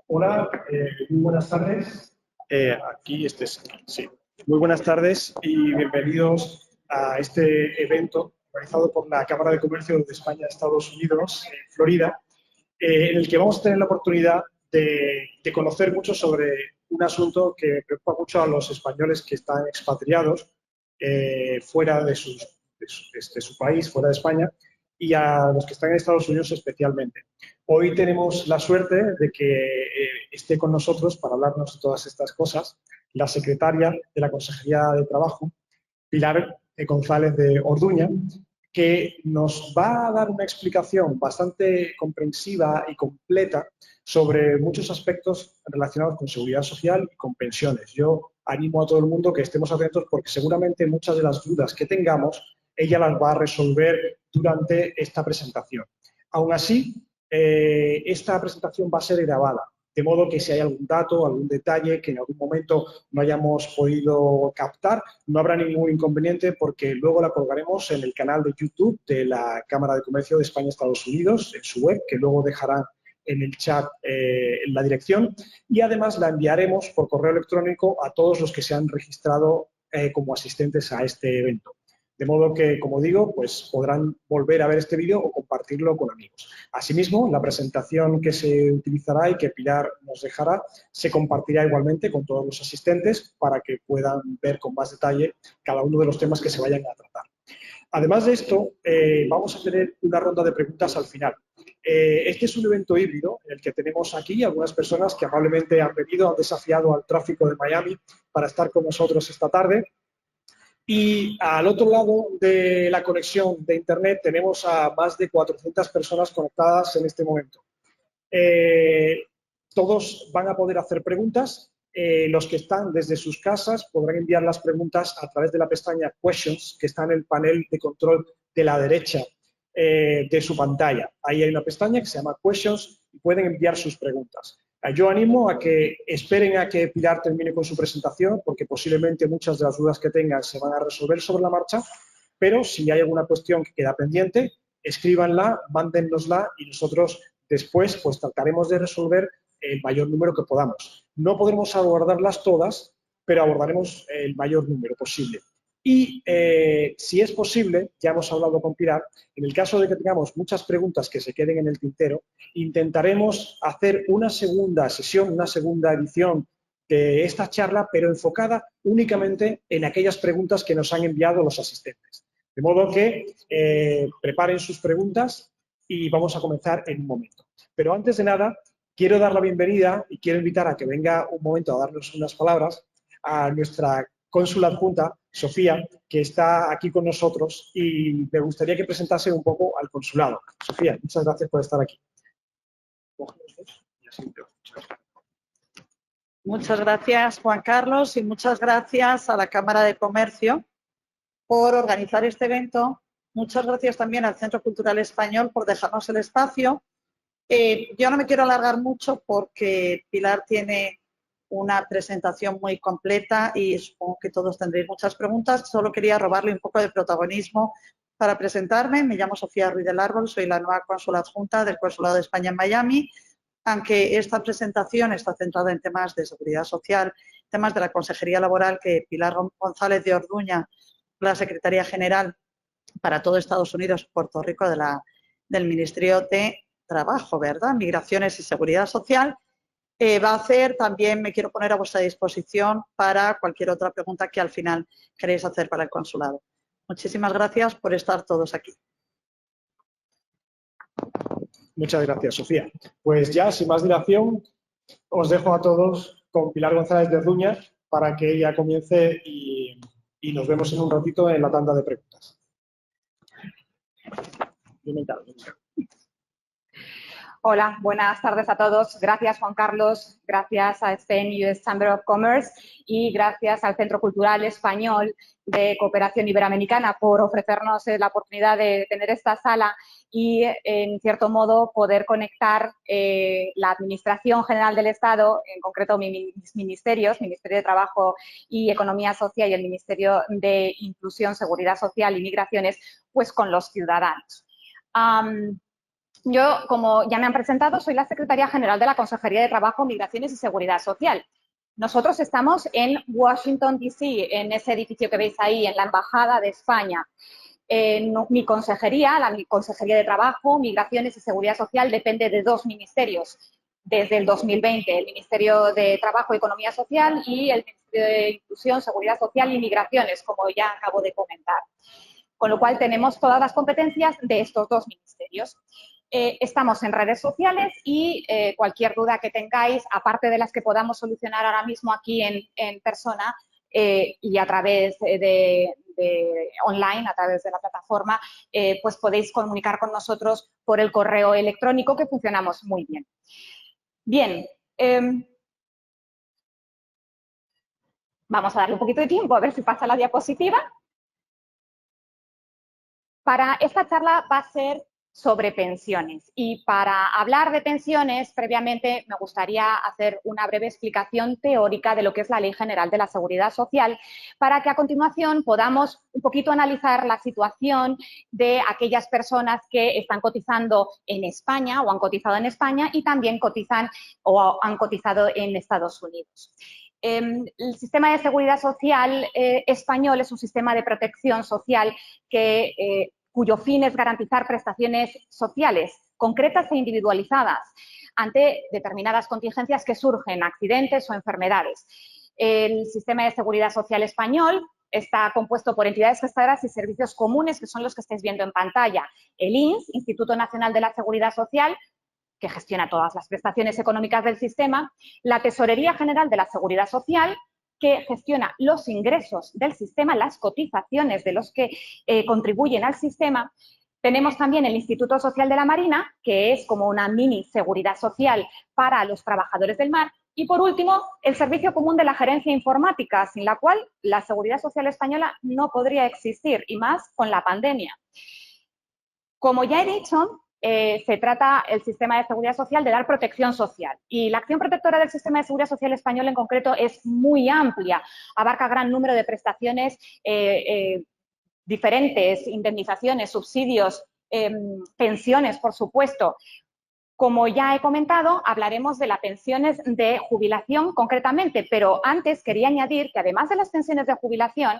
Hola, muy buenas tardes. Sí. Muy buenas tardes y bienvenidos a este evento organizado por la Cámara de Comercio de España, Estados Unidos, en Florida, en el que vamos a tener la oportunidad de conocer mucho sobre un asunto que preocupa mucho a los españoles que están expatriados fuera de su país, fuera de España, y a los que están en Estados Unidos especialmente. Hoy tenemos la suerte de que esté con nosotros para hablarnos de todas estas cosas la secretaria de la Consejería de Trabajo, Pilar González de Orduña, que nos va a dar una explicación bastante comprensiva y completa sobre muchos aspectos relacionados con seguridad social y con pensiones. Yo animo a todo el mundo que estemos atentos porque seguramente muchas de las dudas que tengamos ella las va a resolver durante esta presentación. Aún así, esta presentación va a ser grabada, de modo que si hay algún dato, algún detalle que en algún momento no hayamos podido captar, no habrá ningún inconveniente porque luego la colgaremos en el canal de YouTube de la Cámara de Comercio de España-Estados Unidos, en su web, que luego dejarán en el chat la dirección, y además la enviaremos por correo electrónico a todos los que se han registrado como asistentes a este evento. De modo que, como digo, pues podrán volver a ver este vídeo o compartirlo con amigos. Asimismo, la presentación que se utilizará y que Pilar nos dejará se compartirá igualmente con todos los asistentes para que puedan ver con más detalle cada uno de los temas que se vayan a tratar. Además de esto, vamos a tener una ronda de preguntas al final. Este es un evento híbrido en el que tenemos aquí algunas personas que amablemente han venido, han desafiado al tráfico de Miami para estar con nosotros esta tarde. Y al otro lado de la conexión de Internet tenemos a más de 400 personas conectadas en este momento. Todos van a poder hacer preguntas. Los que están desde sus casas podrán enviar las preguntas a través de la pestaña Questions, que está en el panel de control de la derecha de su pantalla. Ahí hay una pestaña que se llama Questions y pueden enviar sus preguntas. Yo animo a que esperen a que Pilar termine con su presentación, porque posiblemente muchas de las dudas que tengan se van a resolver sobre la marcha, pero si hay alguna cuestión que queda pendiente, escríbanla, mándennosla y nosotros después pues trataremos de resolver el mayor número que podamos. No podremos abordarlas todas, pero abordaremos el mayor número posible. Y si es posible, ya hemos hablado con Pilar, en el caso de que tengamos muchas preguntas que se queden en el tintero, intentaremos hacer una segunda sesión, una segunda edición de esta charla, pero enfocada únicamente en aquellas preguntas que nos han enviado los asistentes. De modo que preparen sus preguntas y vamos a comenzar en un momento. Pero antes de nada, quiero dar la bienvenida y quiero invitar a que venga un momento a darnos unas palabras a nuestra cónsula adjunta, Sofía, que está aquí con nosotros y me gustaría que presentase un poco al consulado. Sofía, muchas gracias por estar aquí. Muchas gracias, Juan Carlos, y muchas gracias a la Cámara de Comercio por organizar este evento. Muchas gracias también al Centro Cultural Español por dejarnos el espacio. Yo no me quiero alargar mucho porque Pilar tiene una presentación muy completa y supongo que todos tendréis muchas preguntas. Solo quería robarle un poco de protagonismo para presentarme. Me llamo Sofía Ruiz del Árbol, soy la nueva cónsula adjunta del Consulado de España en Miami. Aunque esta presentación está centrada en temas de seguridad social, temas de la Consejería Laboral, que Pilar González de Orduña, la Secretaria General para todo Estados Unidos, Puerto Rico, del Ministerio de Trabajo, ¿verdad? Migraciones y Seguridad Social, va a hacer. También me quiero poner a vuestra disposición para cualquier otra pregunta que al final queréis hacer para el consulado. Muchísimas gracias por estar todos aquí. Muchas gracias, Sofía. Pues ya, sin más dilación, os dejo a todos con Pilar González de Orduña para que ella comience y nos vemos en un ratito en la tanda de preguntas. Hola, buenas tardes a todos. Gracias, Juan Carlos, gracias a Spain US Chamber of Commerce y gracias al Centro Cultural Español de Cooperación Iberoamericana por ofrecernos la oportunidad de tener esta sala y, en cierto modo, poder conectar la Administración General del Estado, en concreto mis ministerios, Ministerio de Trabajo y Economía Social y el Ministerio de Inclusión, Seguridad Social y Migraciones, pues con los ciudadanos. Yo, como ya me han presentado, soy la Secretaria General de la Consejería de Trabajo, Migraciones y Seguridad Social. Nosotros estamos en Washington, D.C., en ese edificio que veis ahí, en la Embajada de España. Mi consejería, la Consejería de Trabajo, Migraciones y Seguridad Social, depende de dos ministerios desde el 2020, el Ministerio de Trabajo y Economía Social y el Ministerio de Inclusión, Seguridad Social y Migraciones, como ya acabo de comentar. Con lo cual tenemos todas las competencias de estos dos ministerios. Estamos en redes sociales y cualquier duda que tengáis, aparte de las que podamos solucionar ahora mismo aquí en persona y a través de online, a través de la plataforma, pues podéis comunicar con nosotros por el correo electrónico, que funcionamos muy bien. Bien, vamos a darle un poquito de tiempo a ver si pasa la diapositiva. Para esta charla va a ser sobre pensiones y para hablar de pensiones, previamente me gustaría hacer una breve explicación teórica de lo que es la Ley General de la Seguridad Social, para que a continuación podamos un poquito analizar la situación de aquellas personas que están cotizando en España o han cotizado en España y también cotizan o han cotizado en Estados Unidos. El sistema de seguridad social español es un sistema de protección social cuyo fin es garantizar prestaciones sociales concretas e individualizadas ante determinadas contingencias que surgen, accidentes o enfermedades. El sistema de seguridad social español está compuesto por entidades gestadoras y servicios comunes, que son los que estáis viendo en pantalla. El INS, Instituto Nacional de la Seguridad Social, que gestiona todas las prestaciones económicas del sistema, la Tesorería General de la Seguridad Social, que gestiona los ingresos del sistema, las cotizaciones de los que contribuyen al sistema. Tenemos también el Instituto Social de la Marina, que es como una mini seguridad social para los trabajadores del mar. Y, por último, el Servicio Común de la Gerencia Informática, sin la cual la seguridad social española no podría existir, y más con la pandemia. Como ya he dicho, se trata el sistema de seguridad social de dar protección social. Y la acción protectora del sistema de seguridad social español en concreto es muy amplia, abarca gran número de prestaciones diferentes, indemnizaciones, subsidios, pensiones, por supuesto. Como ya he comentado, hablaremos de las pensiones de jubilación concretamente, pero antes quería añadir que además de las pensiones de jubilación,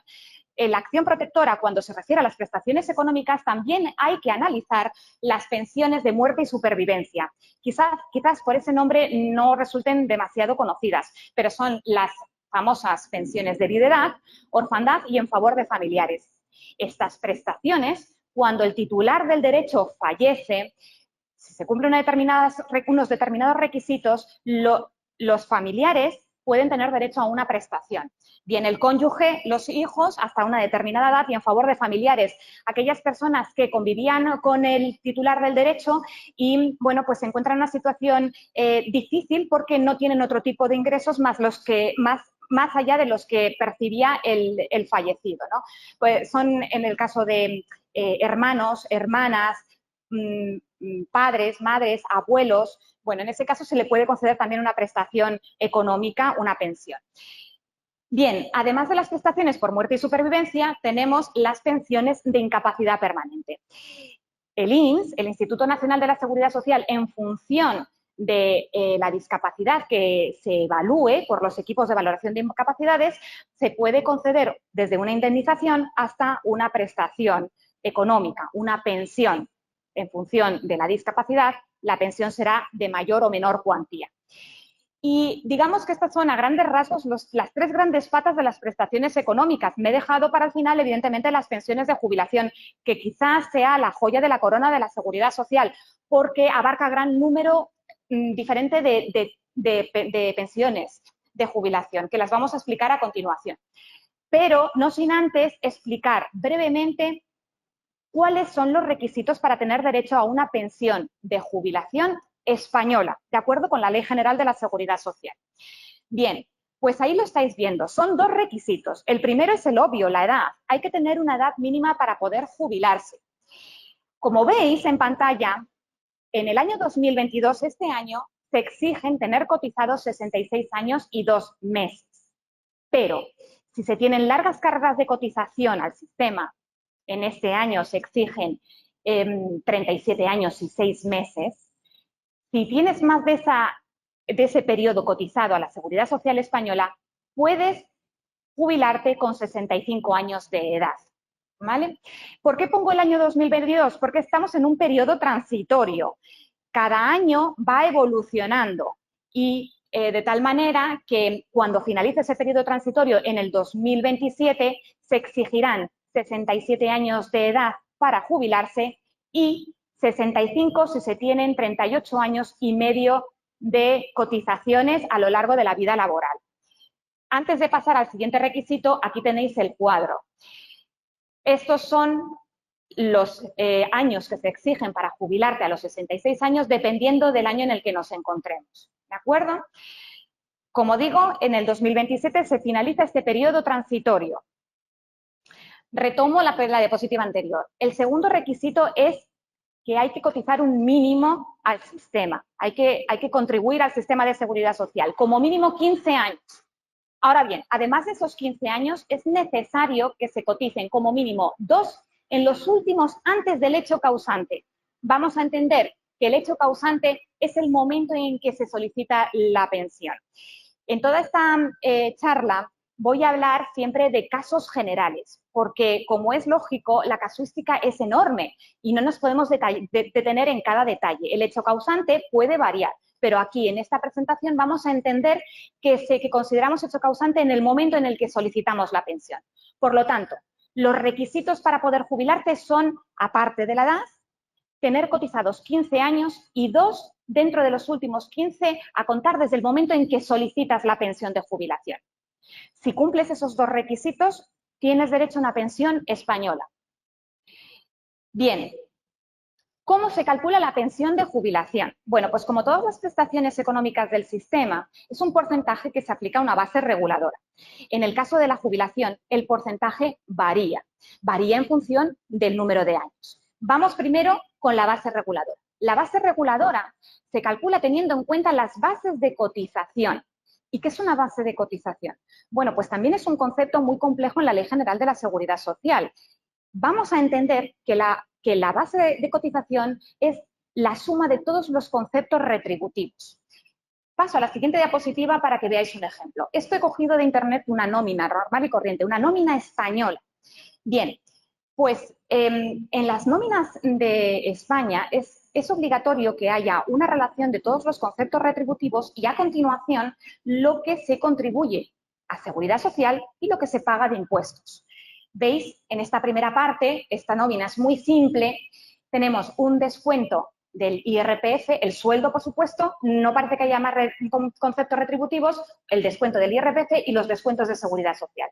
la acción protectora, cuando se refiere a las prestaciones económicas, también hay que analizar las pensiones de muerte y supervivencia. Quizás por ese nombre no resulten demasiado conocidas, pero son las famosas pensiones de viudedad, orfandad y en favor de familiares. Estas prestaciones, cuando el titular del derecho fallece, si se cumplen unos determinados requisitos, los familiares pueden tener derecho a una prestación. Bien, el cónyuge, los hijos, hasta una determinada edad, y en favor de familiares, aquellas personas que convivían con el titular del derecho y, bueno, pues se encuentran en una situación difícil porque no tienen otro tipo de ingresos más allá de los que percibía el fallecido, ¿no? Pues son, en el caso de hermanos, hermanas, padres, madres, abuelos. Bueno, en ese caso se le puede conceder también una prestación económica, una pensión. Bien, además de las prestaciones por muerte y supervivencia, tenemos las pensiones de incapacidad permanente. El INS, el Instituto Nacional de la Seguridad Social, en función de la discapacidad que se evalúe por los equipos de valoración de incapacidades, se puede conceder desde una indemnización hasta una prestación económica, una pensión. En función de la discapacidad, la pensión será de mayor o menor cuantía. Y digamos que estas son a grandes rasgos las tres grandes patas de las prestaciones económicas. Me he dejado para el final, evidentemente, las pensiones de jubilación, que quizás sea la joya de la corona de la seguridad social, porque abarca gran número diferente de pensiones de jubilación, que las vamos a explicar a continuación. Pero no sin antes explicar brevemente cuáles son los requisitos para tener derecho a una pensión de jubilación española, de acuerdo con la Ley General de la Seguridad Social. Bien, pues ahí lo estáis viendo. Son dos requisitos. El primero es el obvio, la edad. Hay que tener una edad mínima para poder jubilarse. Como veis en pantalla, en el año 2022, este año, se exigen tener cotizados 66 años y 2 meses. Pero si se tienen largas cargas de cotización al sistema, en este año se exigen 37 años y 6 meses, si tienes más de ese periodo cotizado a la Seguridad Social Española, puedes jubilarte con 65 años de edad. ¿Vale? ¿Por qué pongo el año 2022? Porque estamos en un periodo transitorio. Cada año va evolucionando y de tal manera que cuando finalice ese periodo transitorio en el 2027 se exigirán 67 años de edad para jubilarse y 65 si se tienen 38 años y medio de cotizaciones a lo largo de la vida laboral. Antes de pasar al siguiente requisito, aquí tenéis el cuadro. Estos son los años que se exigen para jubilarte a los 66 años dependiendo del año en el que nos encontremos. ¿De acuerdo? Como digo, en el 2027 se finaliza este periodo transitorio. Retomo la diapositiva anterior. El segundo requisito es que hay que cotizar un mínimo al sistema. Hay que contribuir al sistema de seguridad social, como mínimo 15 años. Ahora bien, además de esos 15 años, es necesario que se coticen como mínimo 2 en los últimos antes del hecho causante. Vamos a entender que el hecho causante es el momento en que se solicita la pensión. En toda esta charla voy a hablar siempre de casos generales, porque como es lógico, la casuística es enorme y no nos podemos detener en cada detalle. El hecho causante puede variar, pero aquí en esta presentación vamos a entender que consideramos hecho causante en el momento en el que solicitamos la pensión. Por lo tanto, los requisitos para poder jubilarte son, aparte de la edad, tener cotizados 15 años y 2 dentro de los últimos 15 a contar desde el momento en que solicitas la pensión de jubilación. Si cumples esos 2 requisitos, tienes derecho a una pensión española. Bien, ¿cómo se calcula la pensión de jubilación? Bueno, pues como todas las prestaciones económicas del sistema, es un porcentaje que se aplica a una base reguladora. En el caso de la jubilación, el porcentaje varía en función del número de años. Vamos primero con la base reguladora. La base reguladora se calcula teniendo en cuenta las bases de cotización. ¿Y qué es una base de cotización? Bueno, pues también es un concepto muy complejo en la Ley General de la Seguridad Social. Vamos a entender que la base de cotización es la suma de todos los conceptos retributivos. Paso a la siguiente diapositiva para que veáis un ejemplo. Esto he cogido de internet una nómina normal y corriente, una nómina española. Bien, pues en las nóminas de España es obligatorio que haya una relación de todos los conceptos retributivos y a continuación lo que se contribuye a seguridad social y lo que se paga de impuestos. ¿Veis? En esta primera parte, esta nómina es muy simple, tenemos un descuento del IRPF, el sueldo, por supuesto, no parece que haya más conceptos retributivos, el descuento del IRPF y los descuentos de seguridad social.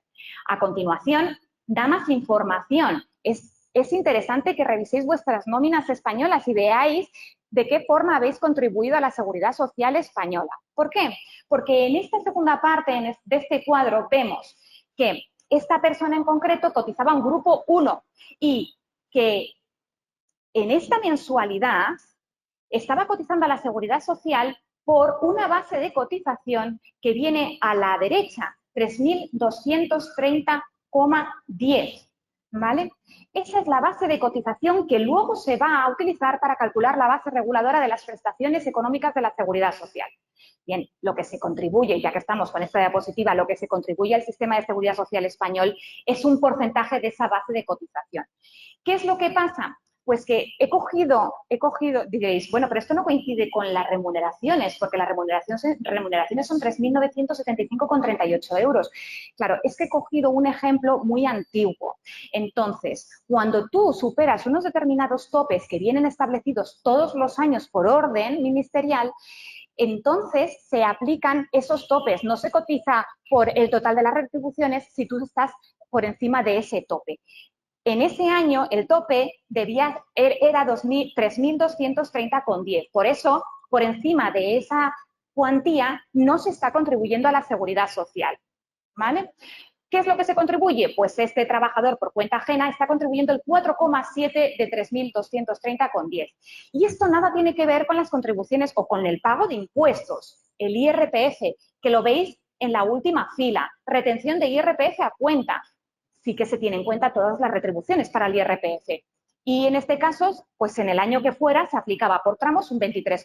A continuación, da más información. Es interesante que reviséis vuestras nóminas españolas y veáis de qué forma habéis contribuido a la seguridad social española. ¿Por qué? Porque en esta segunda parte de este cuadro vemos que esta persona en concreto cotizaba un grupo 1 y que en esta mensualidad estaba cotizando a la seguridad social por una base de cotización que viene a la derecha, 3.230,10, ¿vale? Esa es la base de cotización que luego se va a utilizar para calcular la base reguladora de las prestaciones económicas de la seguridad social. Bien, lo que se contribuye, ya que estamos con esta diapositiva, lo que se contribuye al sistema de seguridad social español es un porcentaje de esa base de cotización. ¿Qué es lo que pasa? Pues que he cogido, diréis, bueno, pero esto no coincide con las remuneraciones, porque las remuneraciones son 3.975,38 euros. Claro, es que he cogido un ejemplo muy antiguo. Entonces, cuando tú superas unos determinados topes que vienen establecidos todos los años por orden ministerial, entonces se aplican esos topes. No se cotiza por el total de las retribuciones si tú estás por encima de ese tope. En ese año el tope era 3.230,10. Por eso, por encima de esa cuantía, no se está contribuyendo a la seguridad social, ¿vale? ¿Qué es lo que se contribuye? Pues este trabajador por cuenta ajena está contribuyendo el 4,7 de 3.230,10. Y esto nada tiene que ver con las contribuciones o con el pago de impuestos, el IRPF, que lo veis en la última fila. Retención de IRPF a cuenta. Sí que se tienen en cuenta todas las retribuciones para el IRPF. Y en este caso, pues en el año que fuera se aplicaba por tramos un 23%.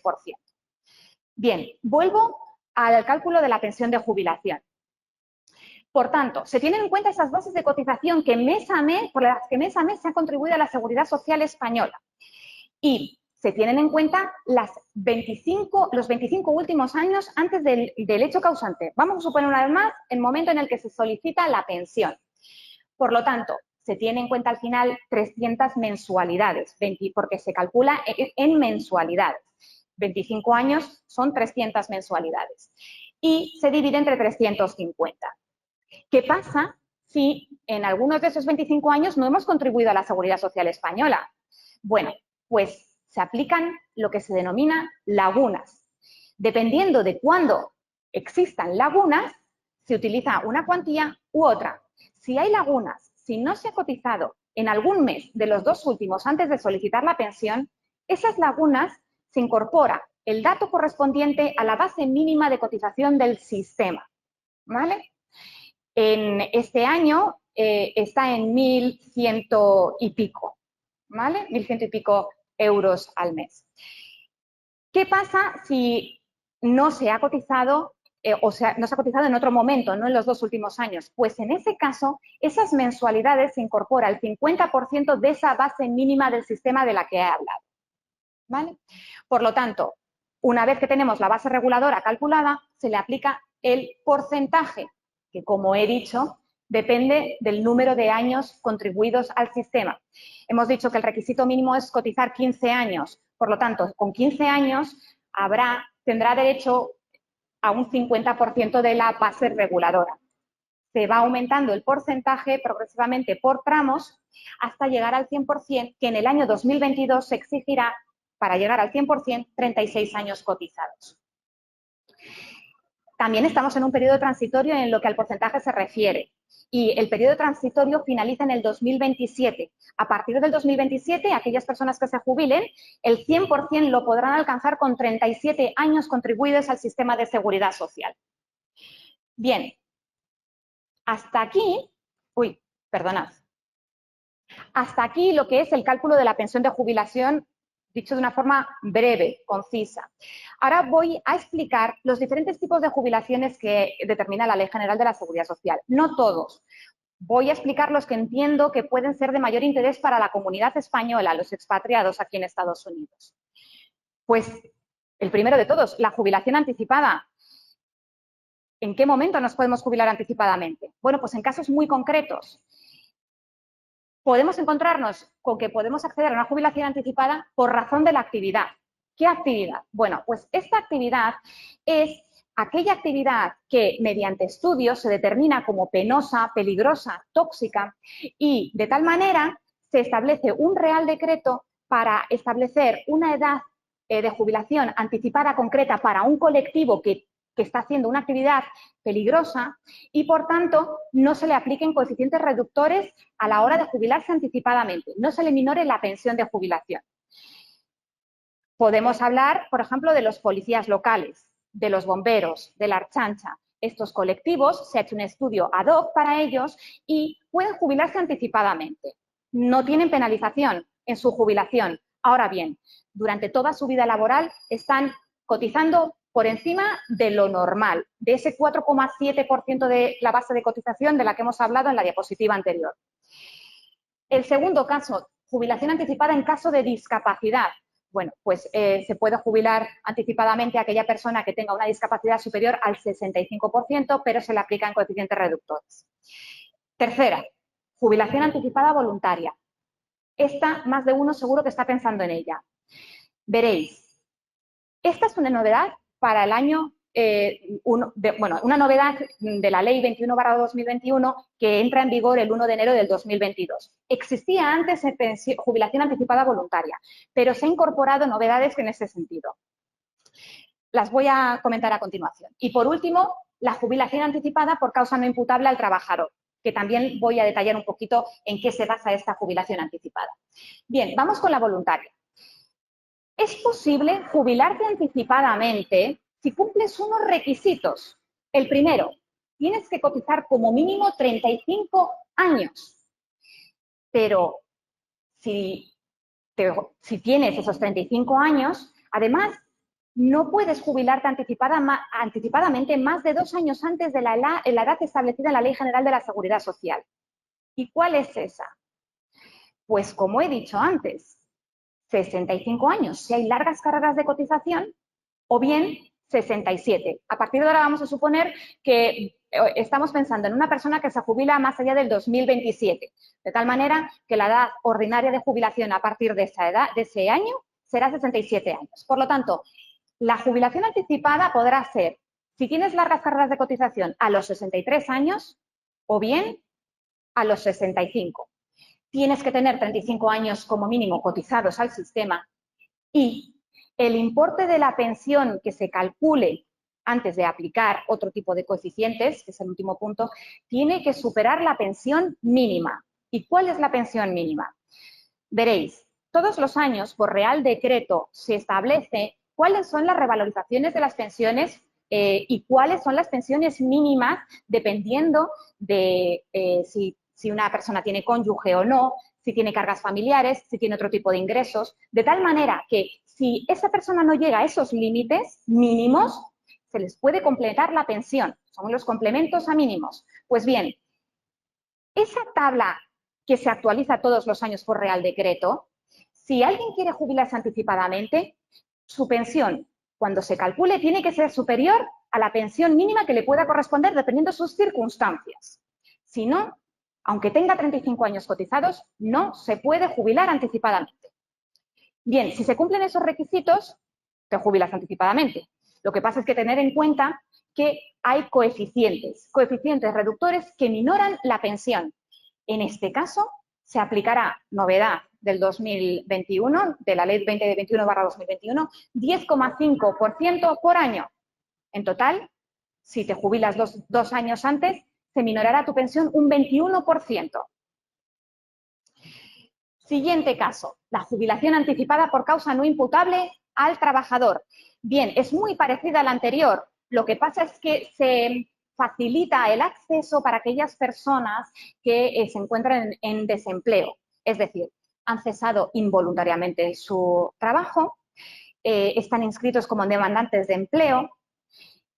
Bien, vuelvo al cálculo de la pensión de jubilación. Por tanto, se tienen en cuenta esas bases de cotización que por las que mes a mes se ha contribuido a la Seguridad Social española. Y se tienen en cuenta los 25 últimos años antes del hecho causante. Vamos a suponer una vez más el momento en el que se solicita la pensión. Por lo tanto, se tiene en cuenta al final 300 mensualidades, porque se calcula en mensualidades. 25 años son 300 mensualidades. Y se divide entre 350. ¿Qué pasa si en algunos de esos 25 años no hemos contribuido a la Seguridad Social española? Bueno, pues se aplican lo que se denomina lagunas. Dependiendo de cuándo existan lagunas, se utiliza una cuantía u otra. Si hay lagunas, si no se ha cotizado en algún mes de los 2 últimos antes de solicitar la pensión, esas lagunas se incorpora el dato correspondiente a la base mínima de cotización del sistema, ¿vale? En este año está en 1.100 y pico, ¿vale? 1.100 y pico euros al mes. ¿Qué pasa si no se ha cotizado no se ha cotizado en otro momento, no en los 2 últimos años? Pues en ese caso, esas mensualidades se incorpora el 50% de esa base mínima del sistema de la que he hablado, ¿vale? Por lo tanto, una vez que tenemos la base reguladora calculada, se le aplica el porcentaje, que como he dicho, depende del número de años contribuidos al sistema. Hemos dicho que el requisito mínimo es cotizar 15 años, por lo tanto, con 15 años tendrá derecho a un 50% de la base reguladora. Se va aumentando el porcentaje progresivamente por tramos hasta llegar al 100%, que en el año 2022 se exigirá, para llegar al 100%, 36 años cotizados. También estamos en un periodo transitorio en lo que al porcentaje se refiere. Y el periodo transitorio finaliza en el 2027. A partir del 2027, aquellas personas que se jubilen, el 100% lo podrán alcanzar con 37 años contribuidos al sistema de seguridad social. Bien, hasta aquí, hasta aquí lo que es el cálculo de la pensión de jubilación, dicho de una forma breve, concisa. Ahora voy a explicar los diferentes tipos de jubilaciones que determina la Ley General de la Seguridad Social. No todos. Voy a explicar los que entiendo que pueden ser de mayor interés para la comunidad española, los expatriados aquí en Estados Unidos. Pues el primero de todos, la jubilación anticipada. ¿En qué momento nos podemos jubilar anticipadamente? Bueno, pues en casos muy concretos. Podemos encontrarnos con que podemos acceder a una jubilación anticipada por razón de la actividad. ¿Qué actividad? Bueno, pues esta actividad es aquella actividad que mediante estudios se determina como penosa, peligrosa, tóxica y de tal manera se establece un Real Decreto para establecer una edad de jubilación anticipada concreta para un colectivo que está haciendo una actividad peligrosa y, por tanto, no se le apliquen coeficientes reductores a la hora de jubilarse anticipadamente, no se le minore la pensión de jubilación. Podemos hablar, por ejemplo, de los policías locales, de los bomberos, de la Ertzaintza. Estos colectivos, se ha hecho un estudio ad hoc para ellos y pueden jubilarse anticipadamente. No tienen penalización en su jubilación. Ahora bien, durante toda su vida laboral están cotizando por encima de lo normal, de ese 4,7% de la base de cotización de la que hemos hablado en la diapositiva anterior. El segundo caso, jubilación anticipada en caso de discapacidad. Bueno, pues se puede jubilar anticipadamente a aquella persona que tenga una discapacidad superior al 65%, pero se le aplican coeficientes reductores. Tercera, jubilación anticipada voluntaria. Esta, más de uno seguro que está pensando en ella. Veréis, esta es una novedad para el año una novedad de la Ley 21/2021 que entra en vigor el 1 de enero del 2022. Existía antes jubilación anticipada voluntaria, pero se han incorporado novedades en ese sentido. Las voy a comentar a continuación. Y por último, la jubilación anticipada por causa no imputable al trabajador, que también voy a detallar un poquito en qué se basa esta jubilación anticipada. Bien, vamos con la voluntaria. Es posible jubilarte anticipadamente si cumples unos requisitos. El primero, tienes que cotizar como mínimo 35 años. Pero si tienes esos 35 años, además, no puedes jubilarte anticipadamente más de 2 años antes de la edad establecida en la Ley General de la Seguridad Social. ¿Y cuál es esa? Pues como he dicho antes, 65 años si hay largas carreras de cotización o bien 67. A partir de ahora vamos a suponer que estamos pensando en una persona que se jubila más allá del 2027, de tal manera que la edad ordinaria de jubilación a partir de esa edad, de ese año, será 67 años. Por lo tanto, la jubilación anticipada podrá ser, si tienes largas carreras de cotización, a los 63 años o bien a los 65. Tienes que tener 35 años como mínimo cotizados al sistema y el importe de la pensión que se calcule antes de aplicar otro tipo de coeficientes, que es el último punto, tiene que superar la pensión mínima. ¿Y cuál es la pensión mínima? Veréis, todos los años por Real Decreto se establece cuáles son las revalorizaciones de las pensiones y cuáles son las pensiones mínimas dependiendo de si una persona tiene cónyuge o no, si tiene cargas familiares, si tiene otro tipo de ingresos, de tal manera que si esa persona no llega a esos límites mínimos, se les puede completar la pensión. Son los complementos a mínimos. Pues bien, esa tabla que se actualiza todos los años por Real Decreto, si alguien quiere jubilarse anticipadamente, su pensión, cuando se calcule, tiene que ser superior a la pensión mínima que le pueda corresponder dependiendo de sus circunstancias. Si no, aunque tenga 35 años cotizados, no se puede jubilar anticipadamente. Bien, si se cumplen esos requisitos, te jubilas anticipadamente. Lo que pasa es que tener en cuenta que hay coeficientes reductores que minoran la pensión. En este caso, se aplicará, novedad del 2021, de la Ley 2021/2021, 10,5% por año. En total, si te jubilas dos años antes, se minorará tu pensión un 21%. Siguiente caso, la jubilación anticipada por causa no imputable al trabajador. Bien, es muy parecida a la anterior. Lo que pasa es que se facilita el acceso para aquellas personas que se encuentran en desempleo. Es decir, han cesado involuntariamente su trabajo, están inscritos como demandantes de empleo,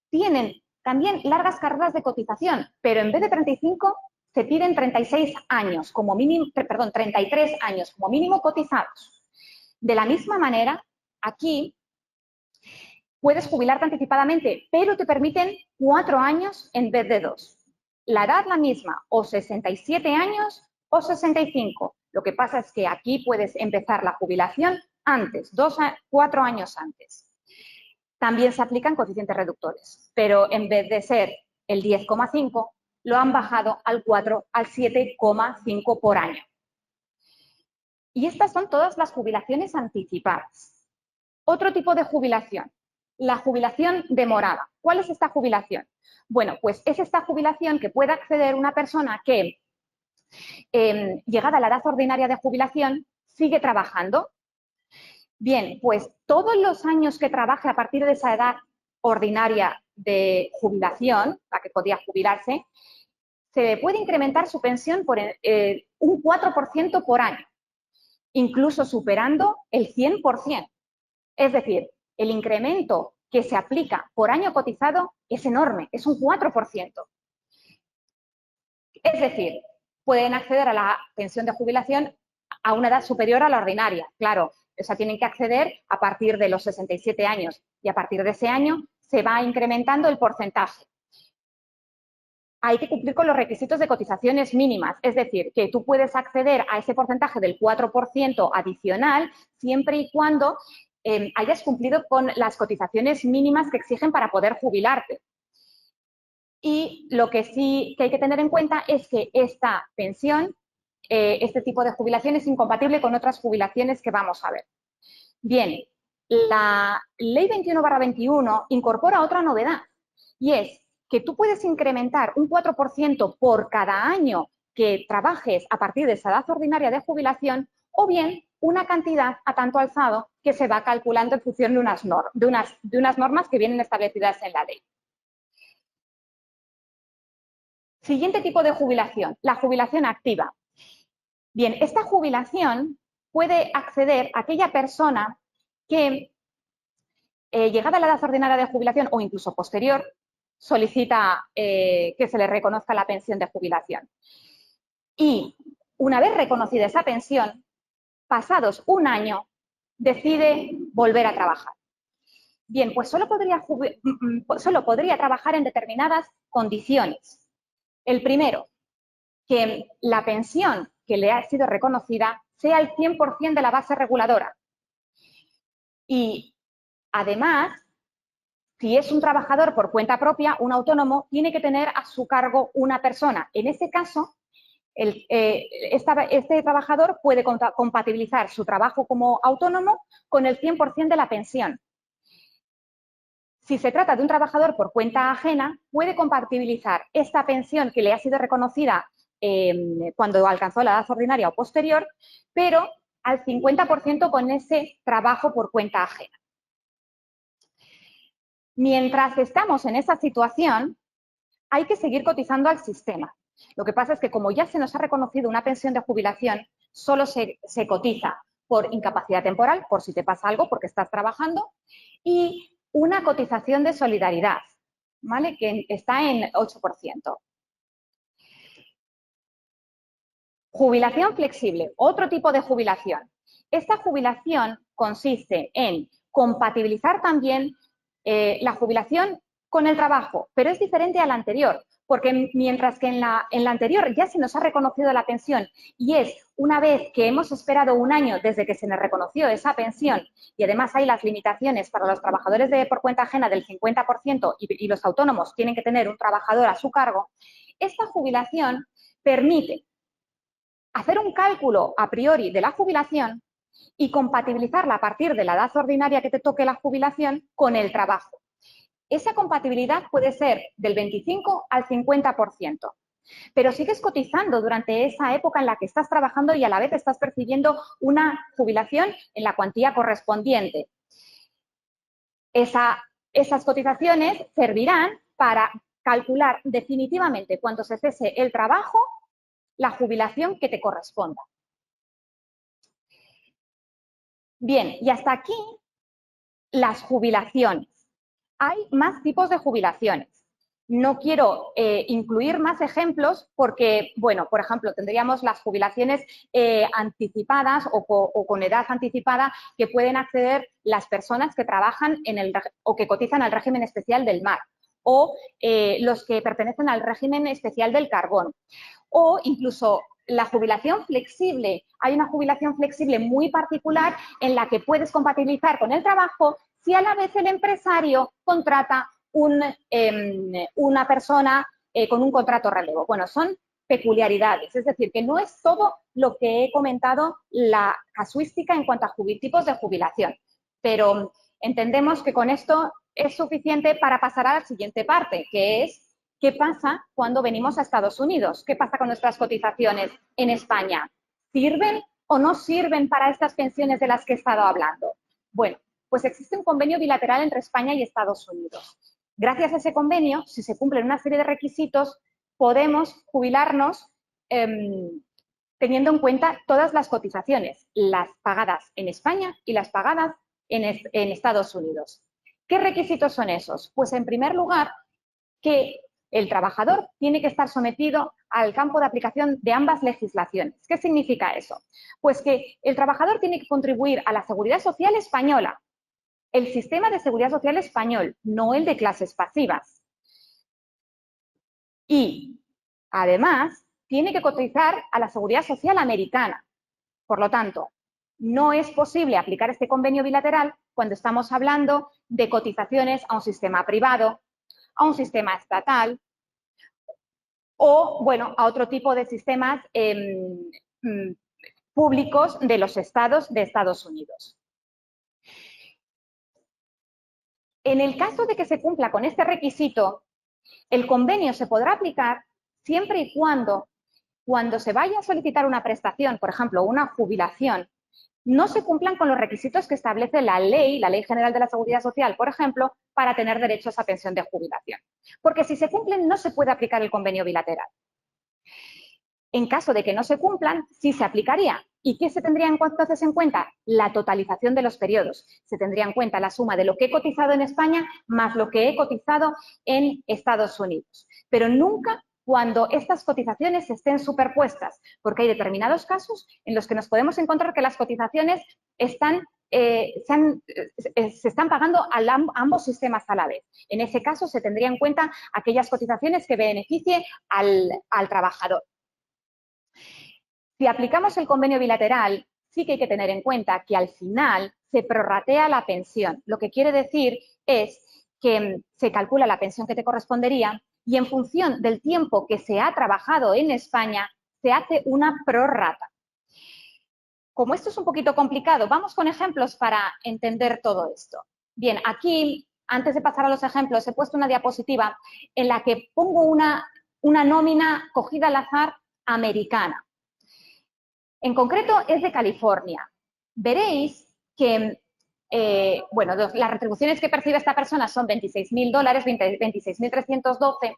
tienen también largas carreras de cotización, pero en vez de 35 se piden 36 años como mínimo, 33 años como mínimo cotizados. De la misma manera, aquí puedes jubilarte anticipadamente, pero te permiten 4 años en vez de 2. La edad la misma, o 67 años o 65. Lo que pasa es que aquí puedes empezar la jubilación antes, 4 años antes. También se aplican coeficientes reductores, pero en vez de ser el 10,5, lo han bajado al 7,5 por año. Y estas son todas las jubilaciones anticipadas. Otro tipo de jubilación, la jubilación demorada. ¿Cuál es esta jubilación? Bueno, pues es esta jubilación que puede acceder una persona que, llegada a la edad ordinaria de jubilación, sigue trabajando. Bien, pues todos los años que trabaje a partir de esa edad ordinaria de jubilación, la que podía jubilarse, se puede incrementar su pensión por un 4% por año, incluso superando el 100%. Es decir, el incremento que se aplica por año cotizado es enorme, es un 4%. Es decir, pueden acceder a la pensión de jubilación a una edad superior a la ordinaria, claro. O sea, tienen que acceder a partir de los 67 años y a partir de ese año se va incrementando el porcentaje. Hay que cumplir con los requisitos de cotizaciones mínimas, es decir, que tú puedes acceder a ese porcentaje del 4% adicional siempre y cuando hayas cumplido con las cotizaciones mínimas que exigen para poder jubilarte. Y lo que sí que hay que tener en cuenta es que esta pensión, este tipo de jubilación es incompatible con otras jubilaciones que vamos a ver. Bien, la Ley 21/21 incorpora otra novedad y es que tú puedes incrementar un 4% por cada año que trabajes a partir de esa edad ordinaria de jubilación o bien una cantidad a tanto alzado que se va calculando en función de unas normas que vienen establecidas en la ley. Siguiente tipo de jubilación, la jubilación activa. Bien, esta jubilación puede acceder a aquella persona que, llegada a la edad ordinaria de jubilación o incluso posterior, solicita que se le reconozca la pensión de jubilación. Y una vez reconocida esa pensión, pasados un año, decide volver a trabajar. Bien, pues solo podría trabajar en determinadas condiciones. El primero, que la pensión que le ha sido reconocida sea el 100% de la base reguladora. Y además, si es un trabajador por cuenta propia, un autónomo, tiene que tener a su cargo una persona. En ese caso, este trabajador puede compatibilizar su trabajo como autónomo con el 100% de la pensión. Si se trata de un trabajador por cuenta ajena, puede compatibilizar esta pensión que le ha sido reconocida cuando alcanzó la edad ordinaria o posterior, pero al 50% con ese trabajo por cuenta ajena. Mientras estamos en esa situación, hay que seguir cotizando al sistema. Lo que pasa es que como ya se nos ha reconocido una pensión de jubilación, solo se cotiza por incapacidad temporal, por si te pasa algo porque estás trabajando, y una cotización de solidaridad, ¿vale? Que está en 8%. Jubilación flexible, otro tipo de jubilación. Esta jubilación consiste en compatibilizar también la jubilación con el trabajo, pero es diferente a la anterior, porque mientras que en la anterior ya se nos ha reconocido la pensión y es una vez que hemos esperado un año desde que se nos reconoció esa pensión y además hay las limitaciones para los trabajadores por cuenta ajena del 50% y los autónomos tienen que tener un trabajador a su cargo, esta jubilación permite hacer un cálculo a priori de la jubilación y compatibilizarla a partir de la edad ordinaria que te toque la jubilación con el trabajo. Esa compatibilidad puede ser del 25 al 50%, pero sigues cotizando durante esa época en la que estás trabajando y a la vez estás percibiendo una jubilación en la cuantía correspondiente. Esas cotizaciones servirán para calcular definitivamente cuando se cese el trabajo la jubilación que te corresponda. Bien, y hasta aquí las jubilaciones. Hay más tipos de jubilaciones. No quiero incluir más ejemplos porque, bueno, por ejemplo, tendríamos las jubilaciones anticipadas o con edad anticipada que pueden acceder las personas que trabajan o que cotizan al régimen especial del mar o los que pertenecen al régimen especial del carbón. O incluso la jubilación flexible. Hay una jubilación flexible muy particular en la que puedes compatibilizar con el trabajo si a la vez el empresario contrata una persona con un contrato relevo. Bueno, son peculiaridades, es decir, que no es todo lo que he comentado la casuística en cuanto a tipos de jubilación, pero entendemos que con esto es suficiente para pasar a la siguiente parte, que es ¿qué pasa cuando venimos a Estados Unidos? ¿Qué pasa con nuestras cotizaciones en España? ¿Sirven o no sirven para estas pensiones de las que he estado hablando? Bueno, pues existe un convenio bilateral entre España y Estados Unidos. Gracias a ese convenio, si se cumplen una serie de requisitos, podemos jubilarnos teniendo en cuenta todas las cotizaciones, las pagadas en España y las pagadas en Estados Unidos. ¿Qué requisitos son esos? Pues en primer lugar, que el trabajador tiene que estar sometido al campo de aplicación de ambas legislaciones. ¿Qué significa eso? Pues que el trabajador tiene que contribuir a la seguridad social española, el sistema de seguridad social español, no el de clases pasivas. Y, además, tiene que cotizar a la seguridad social americana. Por lo tanto, no es posible aplicar este convenio bilateral cuando estamos hablando de cotizaciones a un sistema privado, a un sistema estatal o, bueno, a otro tipo de sistemas públicos de los estados de Estados Unidos. En el caso de que se cumpla con este requisito, el convenio se podrá aplicar siempre y cuando se vaya a solicitar una prestación, por ejemplo, una jubilación, no se cumplan con los requisitos que establece la Ley General de la Seguridad Social, por ejemplo, para tener derechos a pensión de jubilación. Porque si se cumplen, no se puede aplicar el convenio bilateral. En caso de que no se cumplan, sí se aplicaría. ¿Y qué se tendría entonces en cuenta? La totalización de los periodos. Se tendría en cuenta la suma de lo que he cotizado en España más lo que he cotizado en Estados Unidos. Pero nunca cuando estas cotizaciones estén superpuestas, porque hay determinados casos en los que nos podemos encontrar que las cotizaciones se están pagando a ambos sistemas a la vez. En ese caso se tendría en cuenta aquellas cotizaciones que beneficien al trabajador. Si aplicamos el convenio bilateral, sí que hay que tener en cuenta que al final se prorratea la pensión. Lo que quiere decir es que se calcula la pensión que te correspondería y en función del tiempo que se ha trabajado en España, se hace una prorrata. Como esto es un poquito complicado, vamos con ejemplos para entender todo esto. Bien, aquí, antes de pasar a los ejemplos, he puesto una diapositiva en la que pongo una nómina cogida al azar americana. En concreto es de California. Veréis que bueno, las retribuciones que percibe esta persona son $26.000, 26.312,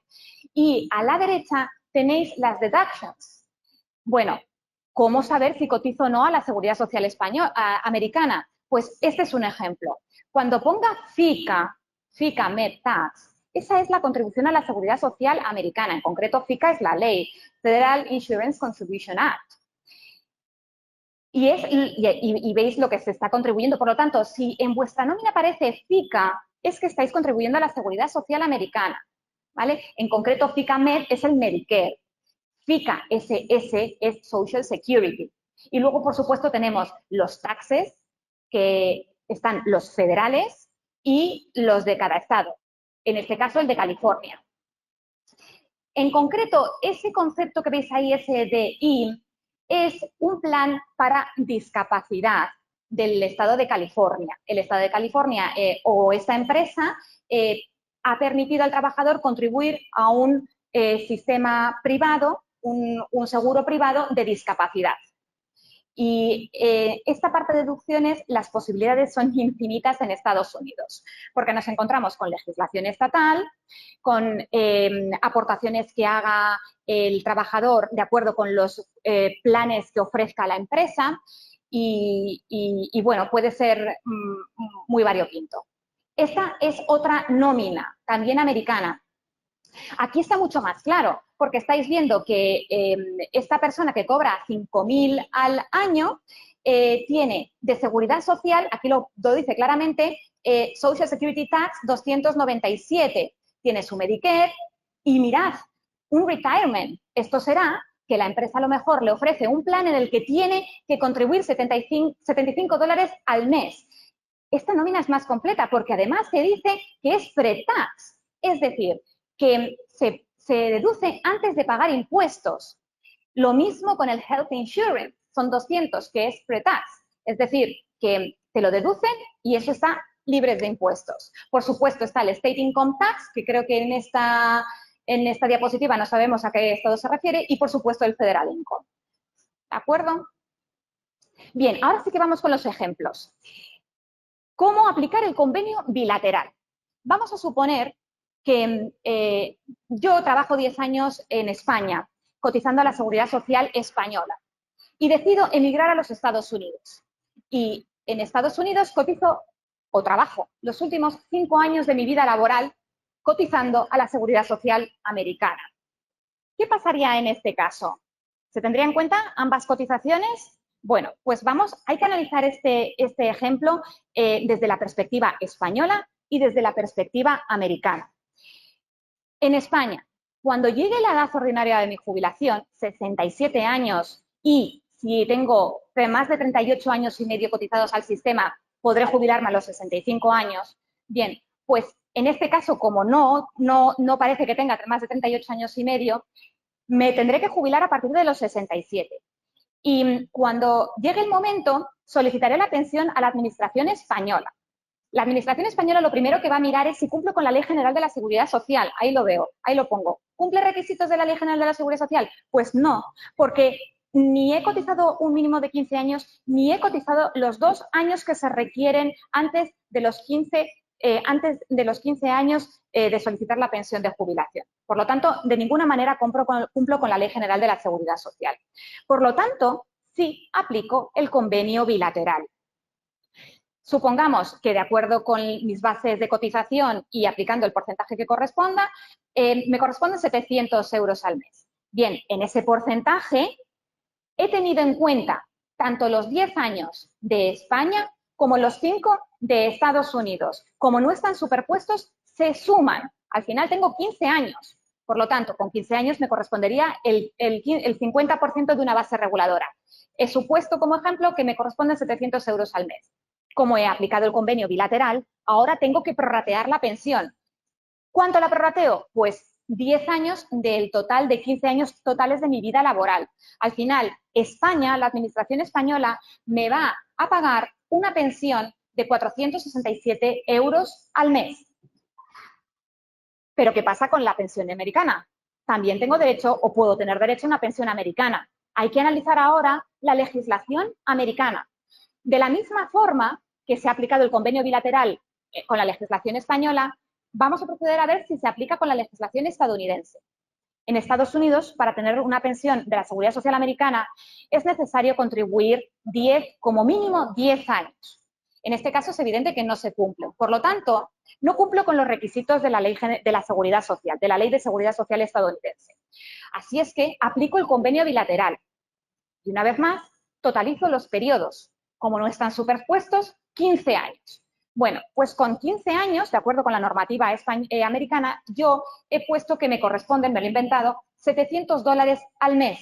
y a la derecha tenéis las deductions. Bueno, ¿cómo saber si cotizo o no a la Seguridad Social americana? Pues este es un ejemplo. Cuando ponga FICA Med Tax, esa es la contribución a la Seguridad Social americana. En concreto, FICA es la ley, Federal Insurance Contribution Act. Y veis lo que se está contribuyendo. Por lo tanto, si en vuestra nómina aparece FICA, es que estáis contribuyendo a la Seguridad Social americana, ¿vale? En concreto, FICA Med es el Medicare. FICA SS es Social Security. Y luego, por supuesto, tenemos los taxes, que están los federales y los de cada estado. En este caso, el de California. En concreto, ese concepto que veis ahí, SDI, es un plan para discapacidad del Estado de California. El Estado de California o esta empresa ha permitido al trabajador contribuir a un sistema privado, un seguro privado de discapacidad. Y esta parte de deducciones, las posibilidades son infinitas en Estados Unidos, porque nos encontramos con legislación estatal, con aportaciones que haga el trabajador de acuerdo con los planes que ofrezca la empresa y bueno, puede ser muy variopinto. Esta es otra nómina, también americana. Aquí está mucho más claro, porque estáis viendo que esta persona que cobra 5.000 al año tiene de seguridad social, aquí lo dice claramente, Social Security Tax 297, tiene su Medicare y mirad, un retirement. Esto será que la empresa a lo mejor le ofrece un plan en el que tiene que contribuir $75 al mes. Esta nómina es más completa porque además se dice que es pre-tax, es decir, que se deduce antes de pagar impuestos. Lo mismo con el Health Insurance, son 200, que es pre-tax, es decir, que te lo deducen y eso está libre de impuestos. Por supuesto está el State Income Tax, que creo que en esta diapositiva no sabemos a qué estado se refiere, y por supuesto el Federal Income. ¿De acuerdo? Bien, ahora sí que vamos con los ejemplos. ¿Cómo aplicar el convenio bilateral? Vamos a suponer que yo trabajo 10 años en España, cotizando a la Seguridad Social española, y decido emigrar a los Estados Unidos. Y en Estados Unidos cotizo o trabajo los últimos 5 años de mi vida laboral cotizando a la Seguridad Social americana. ¿Qué pasaría en este caso? ¿Se tendrían en cuenta ambas cotizaciones? Bueno, pues hay que analizar este ejemplo desde la perspectiva española y desde la perspectiva americana. En España, cuando llegue la edad ordinaria de mi jubilación, 67 años, y si tengo más de 38 años y medio cotizados al sistema, podré jubilarme a los 65 años. Bien, pues en este caso, como no parece que tenga más de 38 años y medio, me tendré que jubilar a partir de los 67. Y cuando llegue el momento, solicitaré la pensión a la Administración española. La Administración española lo primero que va a mirar es si cumplo con la Ley General de la Seguridad Social. Ahí lo veo, ahí lo pongo. ¿Cumple requisitos de la Ley General de la Seguridad Social? Pues no, porque ni he cotizado un mínimo de 15 años, ni he cotizado los 2 años que se requieren antes de los 15 años de solicitar la pensión de jubilación. Por lo tanto, de ninguna manera cumplo con la Ley General de la Seguridad Social. Por lo tanto, sí aplico el convenio bilateral. Supongamos que de acuerdo con mis bases de cotización y aplicando el porcentaje que corresponda, me corresponden 700 euros al mes. Bien, en ese porcentaje he tenido en cuenta tanto los 10 años de España como los 5 de Estados Unidos. Como no están superpuestos, se suman. Al final tengo 15 años. Por lo tanto, con 15 años me correspondería el 50% de una base reguladora. He supuesto como ejemplo que me corresponden 700 euros al mes. Como he aplicado el convenio bilateral, ahora tengo que prorratear la pensión. ¿Cuánto la prorrateo? Pues 10 años del total de 15 años totales de mi vida laboral. Al final, España, la Administración española, me va a pagar una pensión de 467 euros al mes. Pero ¿qué pasa con la pensión americana? También tengo derecho o puedo tener derecho a una pensión americana. Hay que analizar ahora la legislación americana. De la misma forma que se ha aplicado el convenio bilateral con la legislación española, vamos a proceder a ver si se aplica con la legislación estadounidense. En Estados Unidos, para tener una pensión de la Seguridad Social americana, es necesario contribuir como mínimo 10 años. En este caso es evidente que no se cumple. Por lo tanto, no cumplo con los requisitos de la Ley de la Seguridad Social, de la Ley de Seguridad Social estadounidense. Así es que aplico el convenio bilateral. Y una vez más, totalizo los periodos. Como no están superpuestos, 15 años. Bueno, pues con 15 años, de acuerdo con la normativa americana, yo he puesto que me corresponden, me lo he inventado, $700 al mes.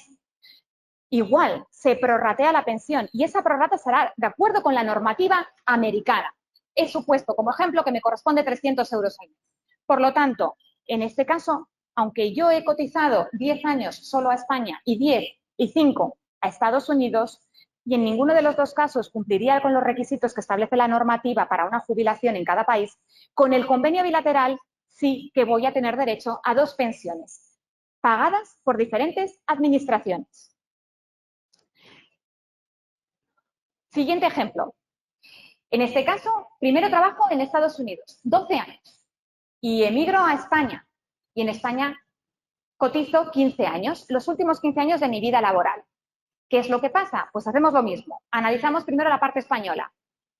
Igual, se prorratea la pensión y esa prorrata será de acuerdo con la normativa americana. He supuesto, como ejemplo, que me corresponde 300 euros al mes. Por lo tanto, en este caso, aunque yo he cotizado 10 años solo a España y 10 y 5 a Estados Unidos, y en ninguno de los dos casos cumpliría con los requisitos que establece la normativa para una jubilación en cada país, con el convenio bilateral sí que voy a tener derecho a 2 pensiones, pagadas por diferentes administraciones. Siguiente ejemplo. En este caso, primero trabajo en Estados Unidos, 12 años, y emigro a España, y en España cotizo 15 años, los últimos 15 años de mi vida laboral. ¿Qué es lo que pasa? Pues hacemos lo mismo. Analizamos primero la parte española.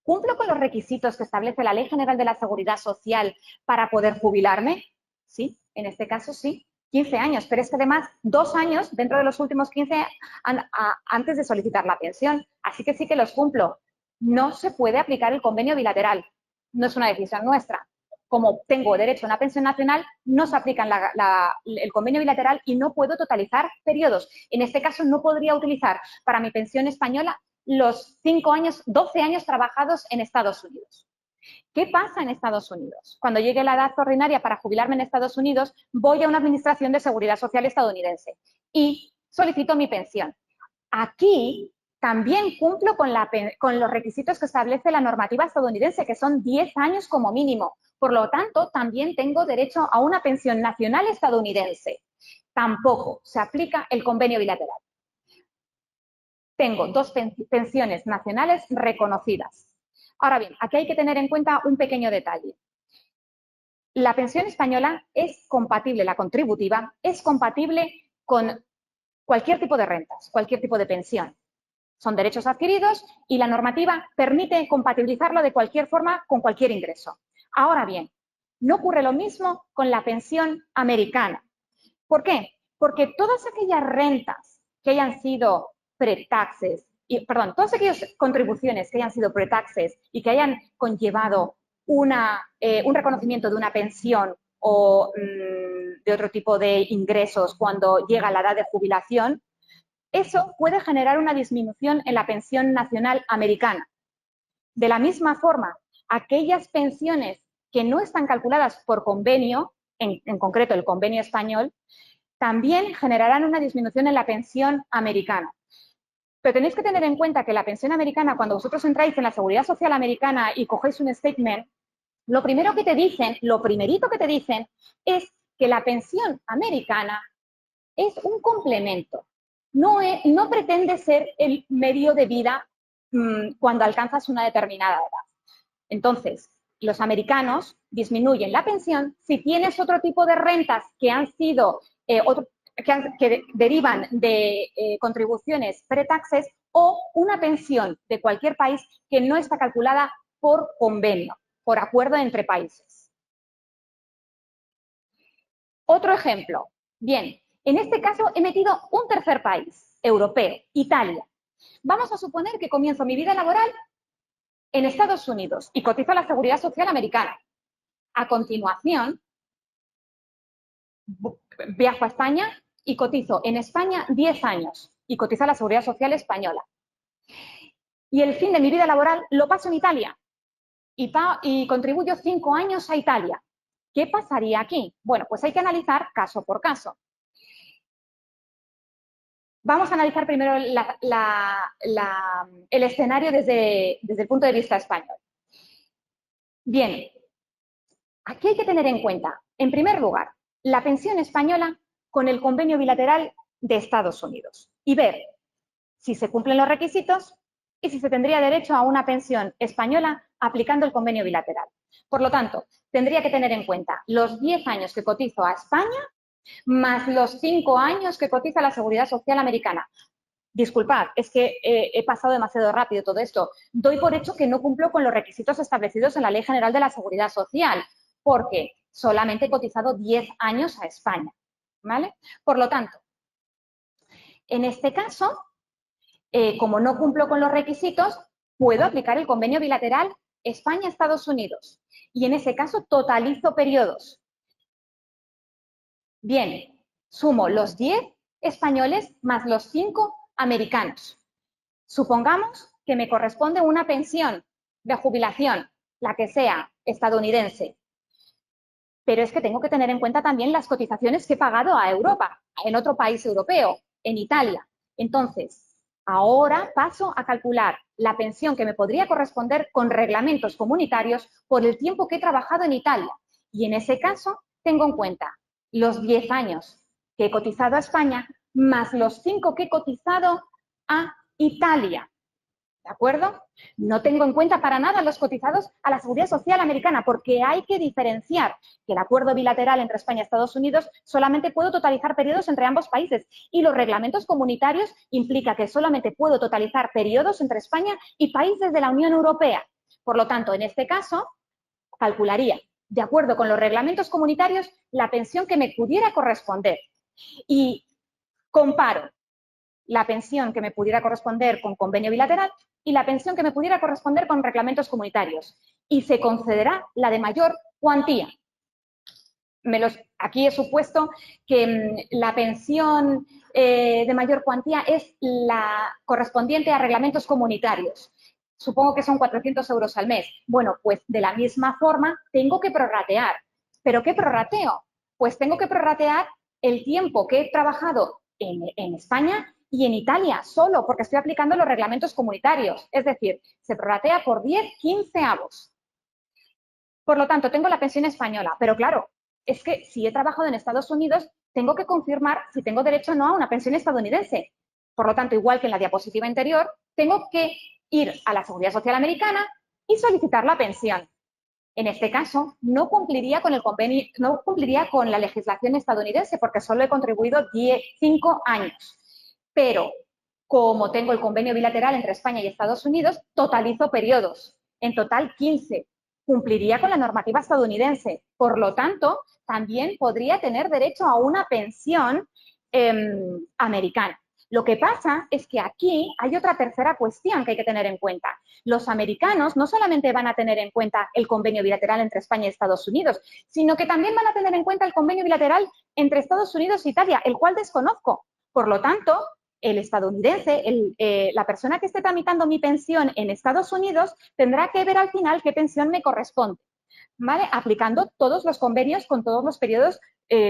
¿Cumplo con los requisitos que establece la Ley General de la Seguridad Social para poder jubilarme? Sí, en este caso sí, 15 años, pero es que además 2 años dentro de los últimos 15 antes de solicitar la pensión. Así que sí que los cumplo. No se puede aplicar el convenio bilateral. No es una decisión nuestra. Como tengo derecho a una pensión nacional, no se aplica el convenio bilateral y no puedo totalizar periodos. En este caso, no podría utilizar para mi pensión española los 12 años trabajados en Estados Unidos. ¿Qué pasa en Estados Unidos? Cuando llegue la edad ordinaria para jubilarme en Estados Unidos, voy a una administración de seguridad social estadounidense y solicito mi pensión. Aquí también cumplo con los requisitos que establece la normativa estadounidense, que son 10 años como mínimo. Por lo tanto, también tengo derecho a una pensión nacional estadounidense. Tampoco se aplica el convenio bilateral. Tengo 2 pensiones nacionales reconocidas. Ahora bien, aquí hay que tener en cuenta un pequeño detalle. La pensión española es compatible, la contributiva, es compatible con cualquier tipo de rentas, cualquier tipo de pensión. Son derechos adquiridos y la normativa permite compatibilizarlo de cualquier forma con cualquier ingreso. Ahora bien, no ocurre lo mismo con la pensión americana. ¿Por qué? Porque todas aquellas rentas que hayan sido pre-taxes, todas aquellas contribuciones que hayan sido pre-taxes y que hayan conllevado un reconocimiento de una pensión o de otro tipo de ingresos cuando llega la edad de jubilación, eso puede generar una disminución en la pensión nacional americana. De la misma forma, aquellas pensiones que no están calculadas por convenio, en concreto el convenio español, también generarán una disminución en la pensión americana. Pero tenéis que tener en cuenta que la pensión americana, cuando vosotros entráis en la Seguridad Social americana y cogéis un statement, lo primerito que te dicen es que la pensión americana es un complemento. No pretende ser el medio de vida cuando alcanzas una determinada edad. Entonces, los americanos disminuyen la pensión si tienes otro tipo de rentas que han sido, que derivan de contribuciones pre-taxes o una pensión de cualquier país que no está calculada por convenio, por acuerdo entre países. Otro ejemplo. Bien, en este caso he metido un tercer país europeo, Italia. Vamos a suponer que comienzo mi vida laboral en Estados Unidos y cotizo a la Seguridad Social americana. A continuación, viajo a España y cotizo en España 10 años y cotizo a la Seguridad Social española. Y el fin de mi vida laboral lo paso en Italia y contribuyo 5 años a Italia. ¿Qué pasaría aquí? Bueno, pues hay que analizar caso por caso. Vamos a analizar primero el escenario desde el punto de vista español. Bien, aquí hay que tener en cuenta, en primer lugar, la pensión española con el convenio bilateral de Estados Unidos y ver si se cumplen los requisitos y si se tendría derecho a una pensión española aplicando el convenio bilateral. Por lo tanto, tendría que tener en cuenta los 10 años que cotizo a España más los 5 años que cotiza la Seguridad Social americana. Disculpad, es que he pasado demasiado rápido todo esto. Doy por hecho que no cumplo con los requisitos establecidos en la Ley General de la Seguridad Social, porque solamente he cotizado 10 años a España, ¿vale? Por lo tanto, en este caso, como no cumplo con los requisitos, puedo aplicar el convenio bilateral España-Estados Unidos. Y en ese caso totalizo periodos. Bien, sumo los 10 españoles más los 5 americanos. Supongamos que me corresponde una pensión de jubilación, la que sea, estadounidense. Pero es que tengo que tener en cuenta también las cotizaciones que he pagado a Europa, en otro país europeo, en Italia. Entonces, ahora paso a calcular la pensión que me podría corresponder con reglamentos comunitarios por el tiempo que he trabajado en Italia. Y en ese caso, tengo en cuenta los 10 años que he cotizado a España más los 5 que he cotizado a Italia. ¿De acuerdo? No tengo en cuenta para nada los cotizados a la Seguridad Social americana porque hay que diferenciar que el acuerdo bilateral entre España y Estados Unidos solamente puedo totalizar periodos entre ambos países y los reglamentos comunitarios implica que solamente puedo totalizar periodos entre España y países de la Unión Europea. Por lo tanto, en este caso, calcularía, de acuerdo con los reglamentos comunitarios, la pensión que me pudiera corresponder y comparo la pensión que me pudiera corresponder con convenio bilateral y la pensión que me pudiera corresponder con reglamentos comunitarios. Y se concederá la de mayor cuantía. Aquí he supuesto que la pensión de mayor cuantía es la correspondiente a reglamentos comunitarios. Supongo que son 400 euros al mes. Bueno, pues de la misma forma tengo que prorratear. ¿Pero qué prorrateo? Pues tengo que prorratear el tiempo que he trabajado en España y en Italia solo, porque estoy aplicando los reglamentos comunitarios. Es decir, se prorratea por 10/15. Por lo tanto, tengo la pensión española, pero claro, es que si he trabajado en Estados Unidos, tengo que confirmar si tengo derecho o no a una pensión estadounidense. Por lo tanto, igual que en la diapositiva anterior, tengo que ir a la Seguridad Social americana y solicitar la pensión. En este caso, no cumpliría con el convenio, no cumpliría con la legislación estadounidense porque solo he contribuido 5 años. Pero, como tengo el convenio bilateral entre España y Estados Unidos, totalizo periodos. En total, 15. Cumpliría con la normativa estadounidense. Por lo tanto, también podría tener derecho a una pensión americana. Lo que pasa es que aquí hay otra tercera cuestión que hay que tener en cuenta. Los americanos no solamente van a tener en cuenta el convenio bilateral entre España y Estados Unidos, sino que también van a tener en cuenta el convenio bilateral entre Estados Unidos e Italia, el cual desconozco. Por lo tanto, el estadounidense, la persona que esté tramitando mi pensión en Estados Unidos, tendrá que ver al final qué pensión me corresponde, ¿vale? Aplicando todos los convenios con todos los periodos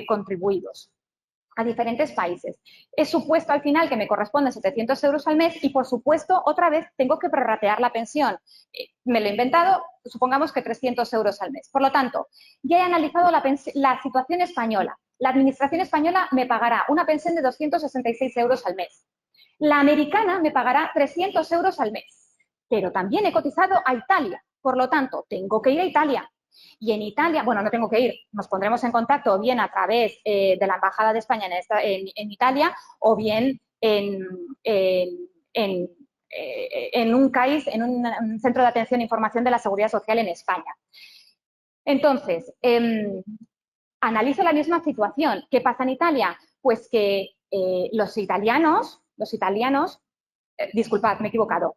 contribuidos a diferentes países. Es supuesto al final que me corresponden 700 euros al mes y, por supuesto, otra vez tengo que prorratear la pensión. Me lo he inventado, supongamos que 300 euros al mes. Por lo tanto, ya he analizado la situación española. La Administración española me pagará una pensión de 266 euros al mes. La americana me pagará 300 euros al mes. Pero también he cotizado a Italia. Por lo tanto, tengo que ir a Italia. Y en Italia, bueno, no tengo que ir, nos pondremos en contacto bien a través de la Embajada de España en Italia o bien en un CAIS, en un Centro de Atención e Información de la Seguridad Social en España. Entonces, analizo la misma situación. ¿Qué pasa en Italia? Pues que los italianos, disculpad, me he equivocado,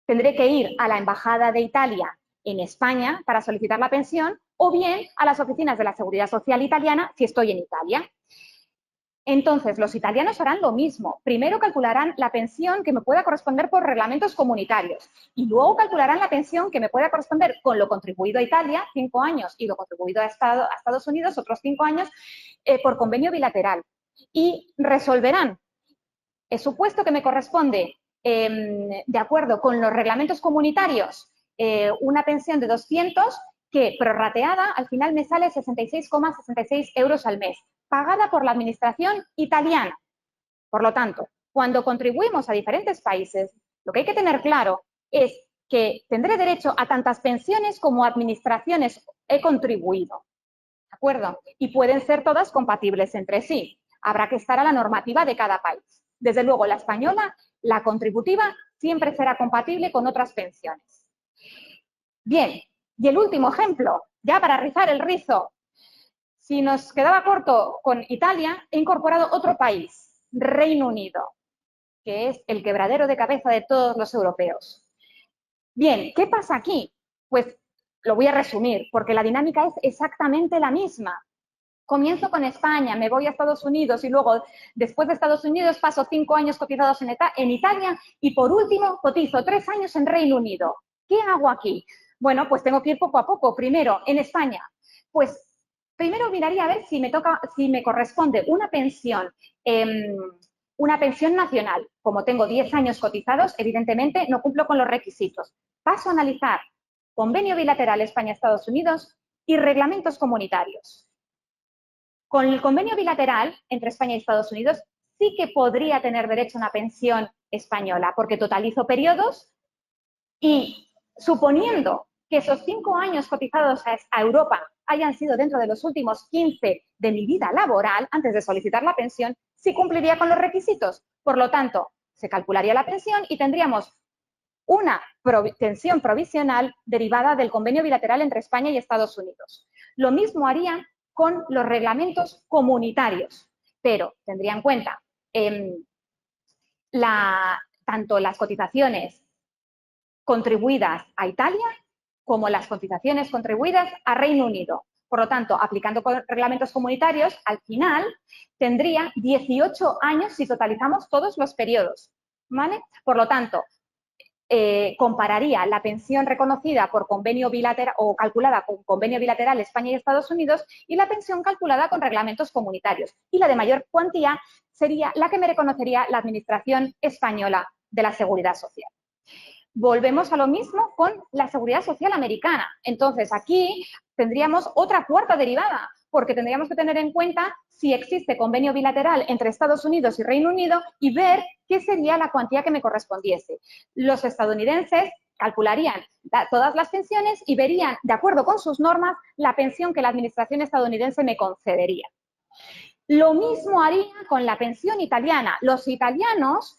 tendré que ir a la Embajada de Italia en España para solicitar la pensión o bien a las oficinas de la Seguridad Social italiana si estoy en Italia. Entonces, los italianos harán lo mismo. Primero calcularán la pensión que me pueda corresponder por reglamentos comunitarios y luego calcularán la pensión que me pueda corresponder con lo contribuido a Italia, 5 años, y lo contribuido a Estados Unidos, otros 5 años, por convenio bilateral. Y resolverán. Es supuesto que me corresponde, de acuerdo con los reglamentos comunitarios, una pensión de 200 que prorrateada al final me sale 66,66 euros al mes, pagada por la administración italiana. Por lo tanto, cuando contribuimos a diferentes países, lo que hay que tener claro es que tendré derecho a tantas pensiones como administraciones he contribuido. ¿De acuerdo? Y pueden ser todas compatibles entre sí. Habrá que estar a la normativa de cada país. Desde luego, la española, la contributiva, siempre será compatible con otras pensiones. Bien, y el último ejemplo, ya para rizar el rizo. Si nos quedaba corto con Italia, he incorporado otro país, Reino Unido, que es el quebradero de cabeza de todos los europeos. Bien, ¿qué pasa aquí? Pues lo voy a resumir, porque la dinámica es exactamente la misma. Comienzo con España, me voy a Estados Unidos y luego, después de Estados Unidos, paso 5 años cotizados en Italia y, por último, cotizo 3 años en Reino Unido. ¿Qué hago aquí? Bueno, pues tengo que ir poco a poco. Primero, en España, pues primero miraría a ver si me corresponde una pensión nacional. Como tengo 10 años cotizados, evidentemente no cumplo con los requisitos. Paso a analizar convenio bilateral España-Estados Unidos y reglamentos comunitarios. Con el convenio bilateral entre España y Estados Unidos sí que podría tener derecho a una pensión española, porque totalizo periodos y suponiendo que esos 5 años cotizados a Europa hayan sido dentro de los últimos 15 de mi vida laboral, antes de solicitar la pensión, sí cumpliría con los requisitos. Por lo tanto, se calcularía la pensión y tendríamos una pensión provisional derivada del convenio bilateral entre España y Estados Unidos. Lo mismo haría con los reglamentos comunitarios, pero tendría en cuenta tanto las cotizaciones contribuidas a Italia como las cotizaciones contribuidas a Reino Unido. Por lo tanto, aplicando reglamentos comunitarios, al final tendría 18 años si totalizamos todos los periodos, ¿vale? Por lo tanto, compararía la pensión reconocida por convenio bilateral o calculada con convenio bilateral España y Estados Unidos y la pensión calculada con reglamentos comunitarios. Y la de mayor cuantía sería la que me reconocería la Administración española de la Seguridad Social. Volvemos a lo mismo con la Seguridad Social americana. Entonces, aquí tendríamos otra cuarta derivada, porque tendríamos que tener en cuenta si existe convenio bilateral entre Estados Unidos y Reino Unido y ver qué sería la cuantía que me correspondiese. Los estadounidenses calcularían todas las pensiones y verían, de acuerdo con sus normas, la pensión que la Administración estadounidense me concedería. Lo mismo haría con la pensión italiana. Los italianos,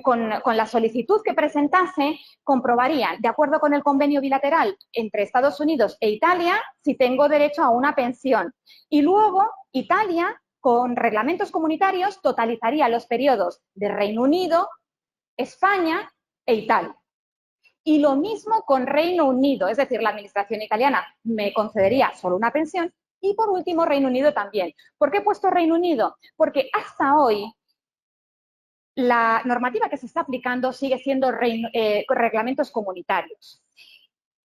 con la solicitud que presentase, comprobarían, de acuerdo con el convenio bilateral entre Estados Unidos e Italia, si tengo derecho a una pensión. Y luego, Italia, con reglamentos comunitarios, totalizaría los periodos de Reino Unido, España e Italia. Y lo mismo con Reino Unido, es decir, la Administración italiana me concedería solo una pensión y, por último, Reino Unido también. ¿Por qué he puesto Reino Unido? Porque hasta hoy la normativa que se está aplicando sigue siendo reglamentos comunitarios.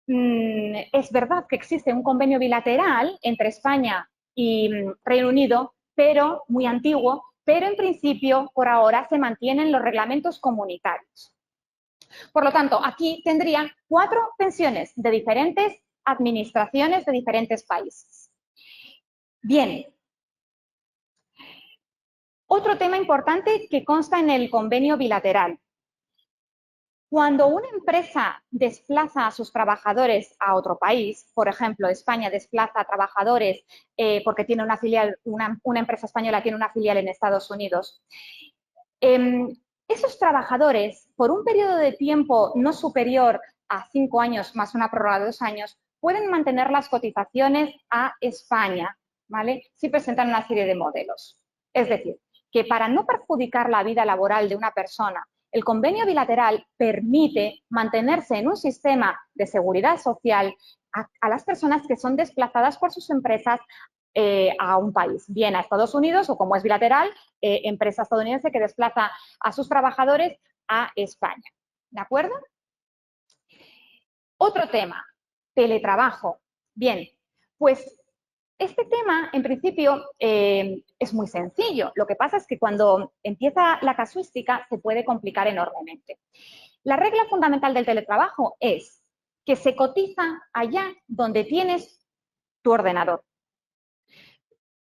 Es verdad que existe un convenio bilateral entre España y Reino Unido, pero muy antiguo, pero en principio, por ahora, se mantienen los reglamentos comunitarios. Por lo tanto, aquí tendrían 4 pensiones de diferentes administraciones de diferentes países. Bien. Otro tema importante que consta en el convenio bilateral. Cuando una empresa desplaza a sus trabajadores a otro país, por ejemplo, España desplaza a trabajadores porque tiene una filial, una empresa española tiene una filial en Estados Unidos, esos trabajadores, por un periodo de tiempo no superior a 5 años más una prórroga de 2 años, pueden mantener las cotizaciones a España, ¿vale? Si presentan una serie de modelos. Es decir, que para no perjudicar la vida laboral de una persona, el convenio bilateral permite mantenerse en un sistema de seguridad social a las personas que son desplazadas por sus empresas a un país, bien a Estados Unidos o, como es bilateral, empresa estadounidense que desplaza a sus trabajadores a España. ¿De acuerdo? Otro tema, teletrabajo. Bien, pues este tema, en principio, es muy sencillo. Lo que pasa es que cuando empieza la casuística se puede complicar enormemente. La regla fundamental del teletrabajo es que se cotiza allá donde tienes tu ordenador.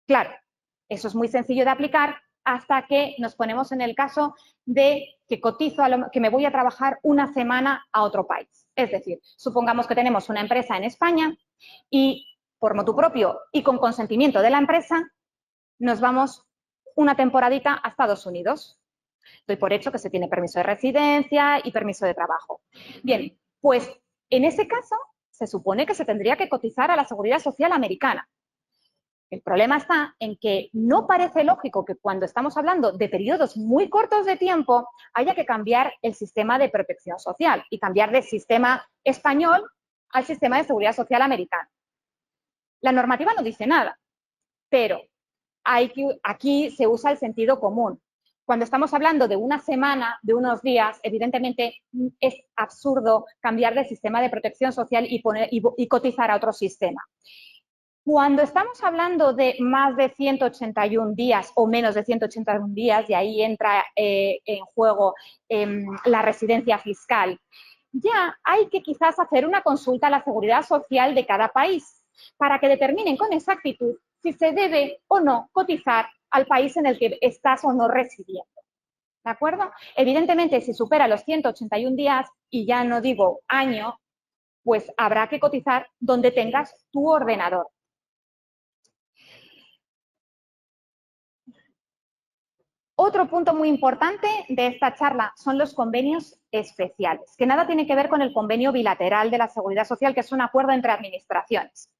Claro, eso es muy sencillo de aplicar hasta que nos ponemos en el caso de que cotizo, que me voy a trabajar una semana a otro país. Es decir, supongamos que tenemos una empresa en España y por motu propio y con consentimiento de la empresa, nos vamos una temporadita a Estados Unidos. Doy por hecho que se tiene permiso de residencia y permiso de trabajo. Bien, pues en ese caso se supone que se tendría que cotizar a la Seguridad Social americana. El problema está en que no parece lógico que cuando estamos hablando de periodos muy cortos de tiempo haya que cambiar el sistema de protección social y cambiar del sistema español al sistema de seguridad social americano. La normativa no dice nada, pero aquí se usa el sentido común. Cuando estamos hablando de una semana, de unos días, evidentemente es absurdo cambiar de sistema de protección social y cotizar a otro sistema. Cuando estamos hablando de más de 181 días o menos de 181 días, y ahí entra en juego la residencia fiscal, ya hay que quizás hacer una consulta a la seguridad social de cada país para que determinen con exactitud si se debe o no cotizar al país en el que estás o no residiendo. ¿De acuerdo? Evidentemente, si supera los 181 días, y ya no digo año, pues habrá que cotizar donde tengas tu ordenador. Otro punto muy importante de esta charla son los convenios especiales, que nada tiene que ver con el convenio bilateral de la Seguridad Social, que es un acuerdo entre administraciones.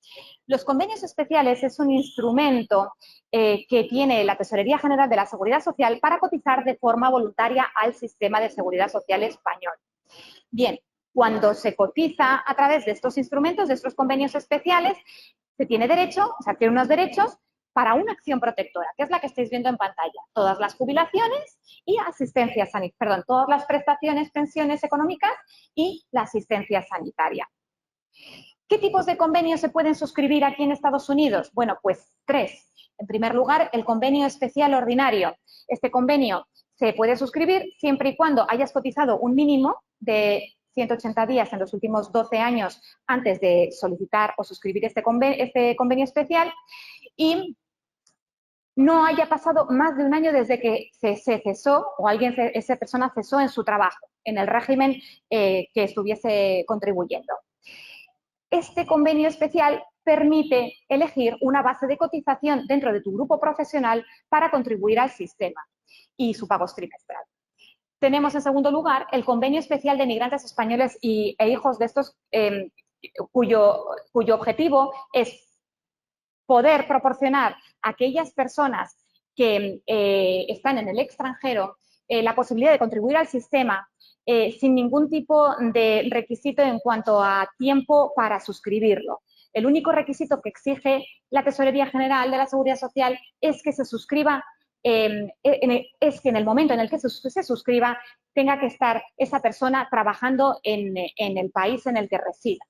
Los convenios especiales es un instrumento que tiene la Tesorería General de la Seguridad Social para cotizar de forma voluntaria al sistema de seguridad social español. Bien, cuando se cotiza a través de estos instrumentos, de estos convenios especiales, se tiene derecho, o sea, tiene unos derechos para una acción protectora, que es la que estáis viendo en pantalla. Todas las jubilaciones y asistencia sanitaria, perdón, todas las prestaciones, pensiones económicas y la asistencia sanitaria. ¿Qué tipos de convenios se pueden suscribir aquí en Estados Unidos? Bueno, pues 3. En primer lugar, el convenio especial ordinario. Este convenio se puede suscribir siempre y cuando hayas cotizado un mínimo de 180 días en los últimos 12 años antes de solicitar o suscribir este convenio especial y no haya pasado más de un año desde que se cesó o esa persona cesó en su trabajo, en el régimen que estuviese contribuyendo. Este convenio especial permite elegir una base de cotización dentro de tu grupo profesional para contribuir al sistema y su pago es trimestral. Tenemos en segundo lugar el convenio especial de migrantes españoles e hijos de estos cuyo objetivo es poder proporcionar a aquellas personas que están en el extranjero la posibilidad de contribuir al sistema sin ningún tipo de requisito en cuanto a tiempo para suscribirlo. El único requisito que exige la Tesorería General de la Seguridad Social es que se suscriba es que en el momento en el que se suscriba tenga que estar esa persona trabajando en el país en el que resida.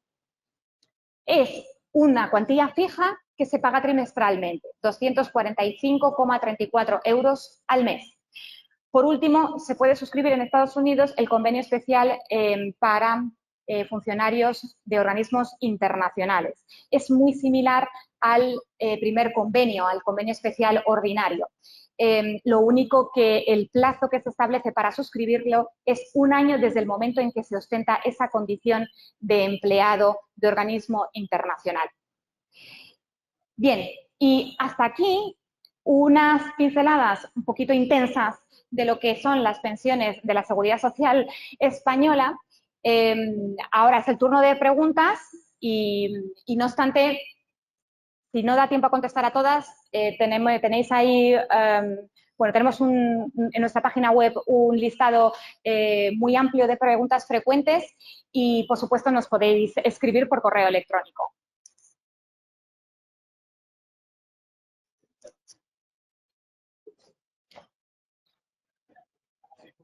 Es una cuantía fija que se paga trimestralmente, 245,34 euros al mes. Por último, se puede suscribir en Estados Unidos el convenio especial para funcionarios de organismos internacionales. Es muy similar al primer convenio, al convenio especial ordinario. Lo único que el plazo que se establece para suscribirlo es 1 año desde el momento en que se ostenta esa condición de empleado de organismo internacional. Bien, y hasta aquí unas pinceladas un poquito intensas de lo que son las pensiones de la Seguridad Social española. Ahora es el turno de preguntas y no obstante, si no da tiempo a contestar a todas, tenéis ahí, bueno, tenemos en nuestra página web un listado muy amplio de preguntas frecuentes y, por supuesto, nos podéis escribir por correo electrónico.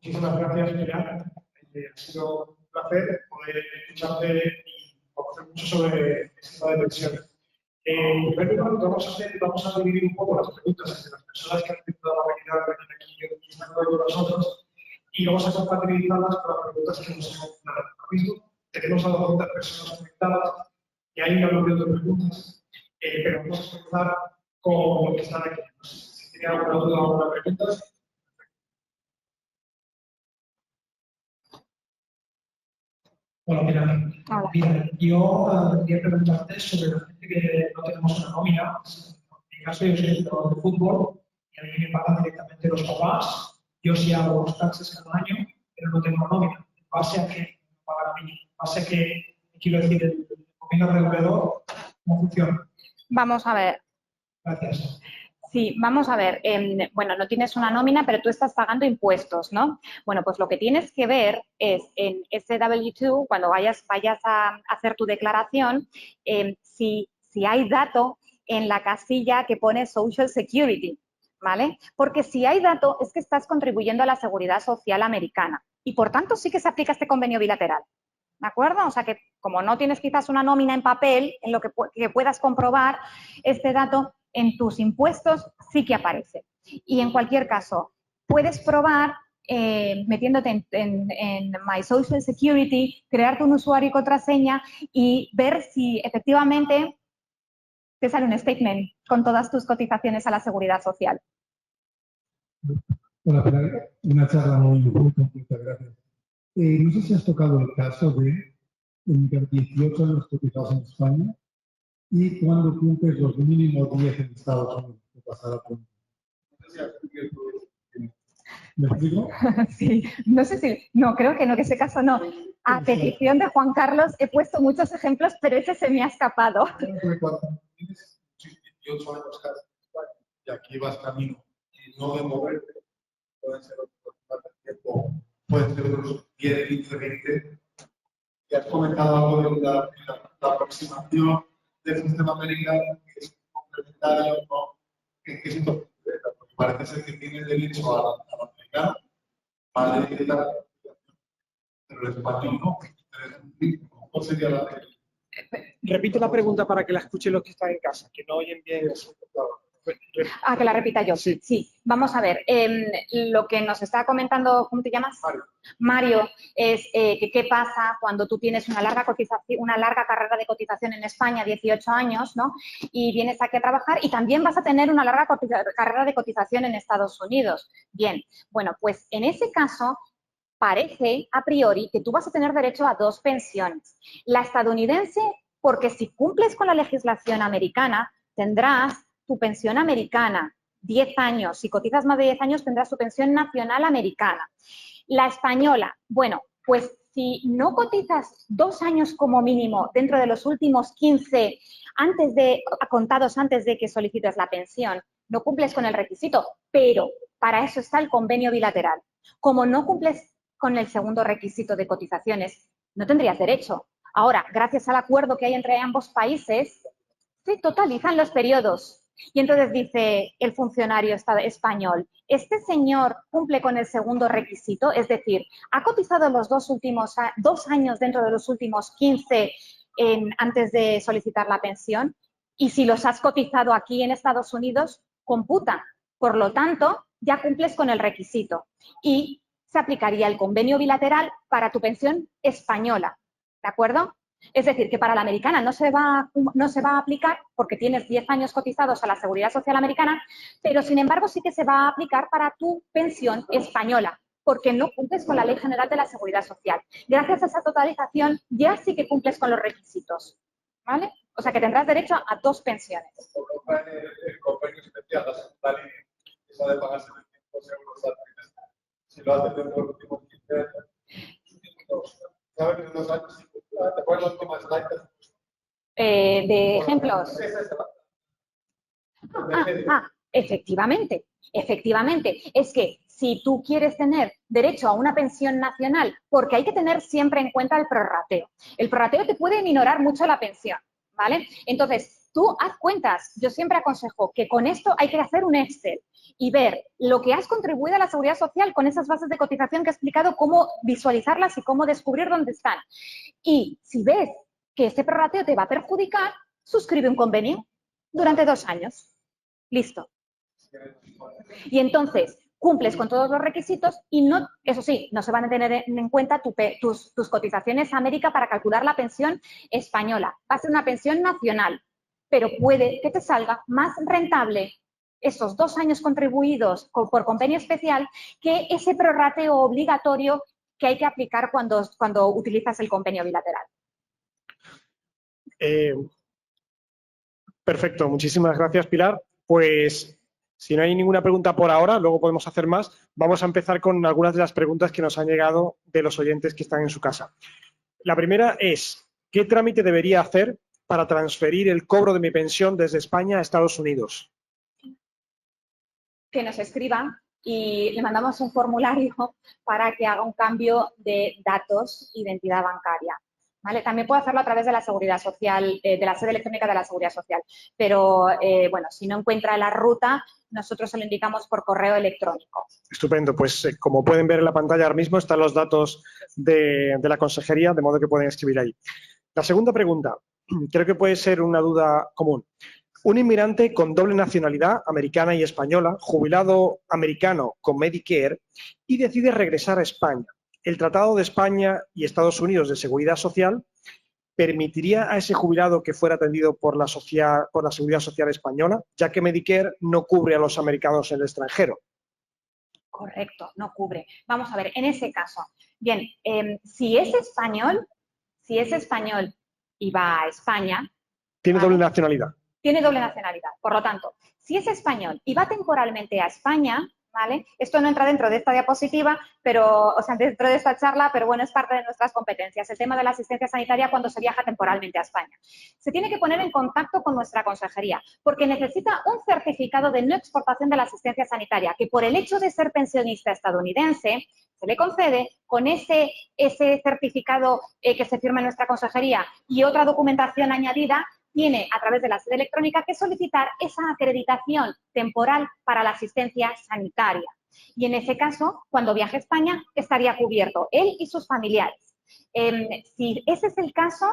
Muchísimas gracias, Pilar. Ha sido un placer poder escucharte y conocer mucho sobre el sistema de pensiones. En primer lugar, vamos a dividir un poco las preguntas entre las personas que han intentado venir aquí y están con nosotros y vamos a compatibilizarlas con las preguntas que nos hemos dado. Ahora mismo tenemos a 200 personas conectadas y hay una número de preguntas, pero vamos a comenzar con los que están aquí. No sé si tienen alguna duda o alguna pregunta. Hola, mira, yo quería preguntarte sobre la gente que no tenemos una nómina. En mi caso, yo soy jugador de fútbol y a mí me pagan directamente los papás. Yo sí hago los taxes cada año, pero no tengo nómina. ¿En base a qué me pagan a mí? ¿En base a qué, quiero decir, el gobierno regulador? ¿Cómo funciona? Vamos a ver. Gracias. Sí, vamos a ver, bueno, no tienes una nómina, pero tú estás pagando impuestos, ¿no? Bueno, pues lo que tienes que ver es en ese W2, cuando vayas a hacer tu declaración, si hay dato en la casilla que pone Social Security, ¿vale? Porque si hay dato es que estás contribuyendo a la seguridad social americana y, por tanto, sí que se aplica este convenio bilateral. ¿De acuerdo? O sea que como no tienes quizás una nómina en papel en lo que puedas comprobar este dato, en tus impuestos sí que aparece. Y en cualquier caso, puedes probar metiéndote en My Social Security, crearte un usuario y contraseña y ver si efectivamente te sale un statement con todas tus cotizaciones a la seguridad social. Hola, Pilar. Una charla muy completa, gracias. No sé si has tocado el caso de 18 años cotizados en España y cuando cumples los mínimos 10 en Estados Unidos, que pasará por... ¿Me explico? Sí, no sé si... No, creo que no, que ese caso no. A petición de Juan Carlos he puesto muchos ejemplos, pero ese se me ha escapado. Cuando tienes 18 años casi en España y aquí vas camino y no de moverte, pueden ser otros tiempo, pueden ser otros 10, 15, 20. Y has comentado algo de la aproximación del sistema americano, que es complementario, ¿no? ¿Qué es esto? Porque parece ser que tiene derecho a lo americano, a la pero el español no. ¿Cuál sería la ley? Repite la pregunta para que la escuchen los que están en casa, que no oyen bien. Que la repita yo. Sí. Vamos a ver. Lo que nos está comentando, ¿cómo te llamas? Mario, es que qué pasa cuando tú tienes una larga carrera de cotización en España, 18 años, ¿no? Y vienes aquí a trabajar y también vas a tener una larga carrera de cotización en Estados Unidos. Bien, bueno, pues en ese caso parece a priori que tú vas a tener derecho a 2 pensiones. La estadounidense, porque si cumples con la legislación americana, tendrás tu pensión americana, 10 años. Si cotizas más de 10 años, tendrás tu pensión nacional americana. La española, bueno, pues si no cotizas 2 años como mínimo dentro de los últimos 15, contados antes de que solicites la pensión, no cumples con el requisito, pero para eso está el convenio bilateral. Como no cumples con el segundo requisito de cotizaciones, no tendrías derecho. Ahora, gracias al acuerdo que hay entre ambos países, se totalizan los periodos. Y entonces dice el funcionario español, ¿este señor cumple con el segundo requisito? Es decir, ¿ha cotizado los 2 años dentro de los últimos 15 antes de solicitar la pensión? Y si los has cotizado aquí en Estados Unidos, computa. Por lo tanto, ya cumples con el requisito. Y se aplicaría el convenio bilateral para tu pensión española, ¿de acuerdo? Es decir, que para la americana no se va a aplicar porque tienes 10 años cotizados a la Seguridad Social americana, pero sin embargo sí que se va a aplicar para tu pensión española, porque no cumples con la Ley General de la Seguridad Social. Gracias a esa totalización ya sí que cumples con los requisitos, ¿vale? O sea que tendrás derecho a 2 pensiones. El convenio especial, la segunda línea, esa de pagar 700 euros al trimestre. Si lo haces dentro de los últimos 15 años, ¿sabes? En 2 años, te pones las tomas lightas. De ejemplos. Efectivamente, efectivamente. Es que si tú quieres tener derecho a una pensión nacional, porque hay que tener siempre en cuenta el prorrateo. El prorrateo te puede minorar mucho la pensión, ¿vale? Entonces, tú haz cuentas. Yo siempre aconsejo que con esto hay que hacer un Excel y ver lo que has contribuido a la Seguridad Social con esas bases de cotización que he explicado, cómo visualizarlas y cómo descubrir dónde están. Y si ves que este prorrateo te va a perjudicar, suscribe un convenio durante 2 años. Listo. Y entonces cumples con todos los requisitos y no, eso sí, no se van a tener en cuenta tus cotizaciones a América para calcular la pensión española. Va a ser una pensión nacional, pero puede que te salga más rentable esos 2 años contribuidos por convenio especial que ese prorrateo obligatorio que hay que aplicar cuando utilizas el convenio bilateral. Perfecto, muchísimas gracias, Pilar. Pues si no hay ninguna pregunta por ahora, luego podemos hacer más. Vamos a empezar con algunas de las preguntas que nos han llegado de los oyentes que están en su casa. La primera es, ¿qué trámite debería hacer para transferir el cobro de mi pensión desde España a Estados Unidos? Que nos escriba y le mandamos un formulario para que haga un cambio de datos, identidad bancaria. ¿Vale? También puede hacerlo a través de la Seguridad Social, de la sede electrónica de la Seguridad Social. Pero, bueno, si no encuentra la ruta, nosotros se lo indicamos por correo electrónico. Estupendo. Pues, como pueden ver en la pantalla ahora mismo, están los datos de la consejería, de modo que pueden escribir ahí. La segunda pregunta, creo que puede ser una duda común. Un inmigrante con doble nacionalidad, americana y española, jubilado americano con Medicare, y decide regresar a España. ¿El Tratado de España y Estados Unidos de Seguridad Social permitiría a ese jubilado que fuera atendido por la Seguridad Social española, ya que Medicare no cubre a los americanos en el extranjero? Correcto, no cubre. Vamos a ver, en ese caso, bien, si es español y va a España... Tiene doble nacionalidad. Tiene doble nacionalidad. Por lo tanto, si es español y va temporalmente a España, ¿vale? Esto no entra dentro de esta diapositiva, pero, o sea, dentro de esta charla, pero bueno, es parte de nuestras competencias. El tema de la asistencia sanitaria cuando se viaja temporalmente a España. Se tiene que poner en contacto con nuestra consejería, porque necesita un certificado de no exportación de la asistencia sanitaria, que por el hecho de ser pensionista estadounidense, se le concede con ese certificado que se firma en nuestra consejería y otra documentación añadida, tiene a través de la sede electrónica que solicitar esa acreditación temporal para la asistencia sanitaria. Y en ese caso, cuando viaje a España, estaría cubierto él y sus familiares. Si ese es el caso,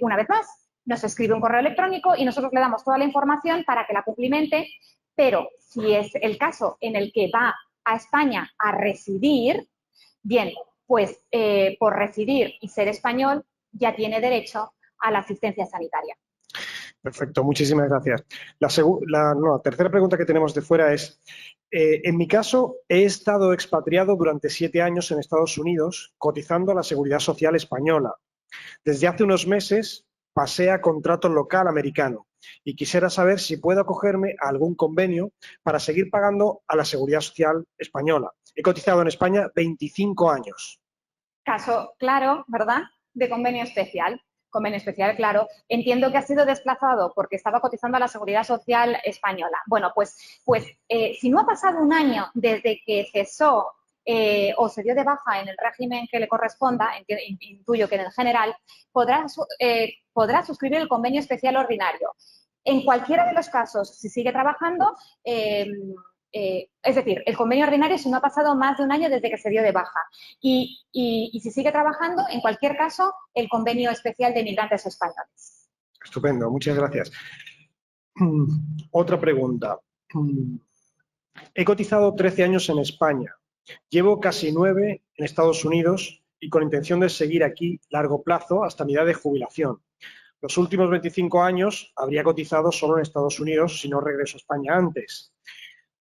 una vez más, nos escribe un correo electrónico y nosotros le damos toda la información para que la cumplimente, pero si es el caso en el que va a España a residir, bien, pues por residir y ser español ya tiene derecho a la asistencia sanitaria. Perfecto, muchísimas gracias. La tercera pregunta que tenemos de fuera es, en mi caso, he estado expatriado durante 7 años en Estados Unidos, cotizando a la Seguridad Social española. Desde hace unos meses pasé a contrato local americano y quisiera saber si puedo acogerme a algún convenio para seguir pagando a la Seguridad Social española. He cotizado en España 25 años. Caso claro, ¿verdad?, de convenio especial. Convenio especial, claro. Entiendo que ha sido desplazado porque estaba cotizando a la Seguridad Social española. Bueno, pues si no ha pasado un año desde que cesó o se dio de baja en el régimen que le corresponda, intuyo que en el general, podrá suscribir el convenio especial ordinario. En cualquiera de los casos, si sigue trabajando, es decir, el convenio ordinario si no ha pasado más de un año desde que se dio de baja. Y si sigue trabajando, en cualquier caso, el convenio especial de migrantes españoles. Estupendo, muchas gracias. Otra pregunta. He cotizado 13 años en España. Llevo casi 9 en Estados Unidos y con intención de seguir aquí largo plazo hasta mi edad de jubilación. Los últimos 25 años habría cotizado solo en Estados Unidos si no regreso a España antes.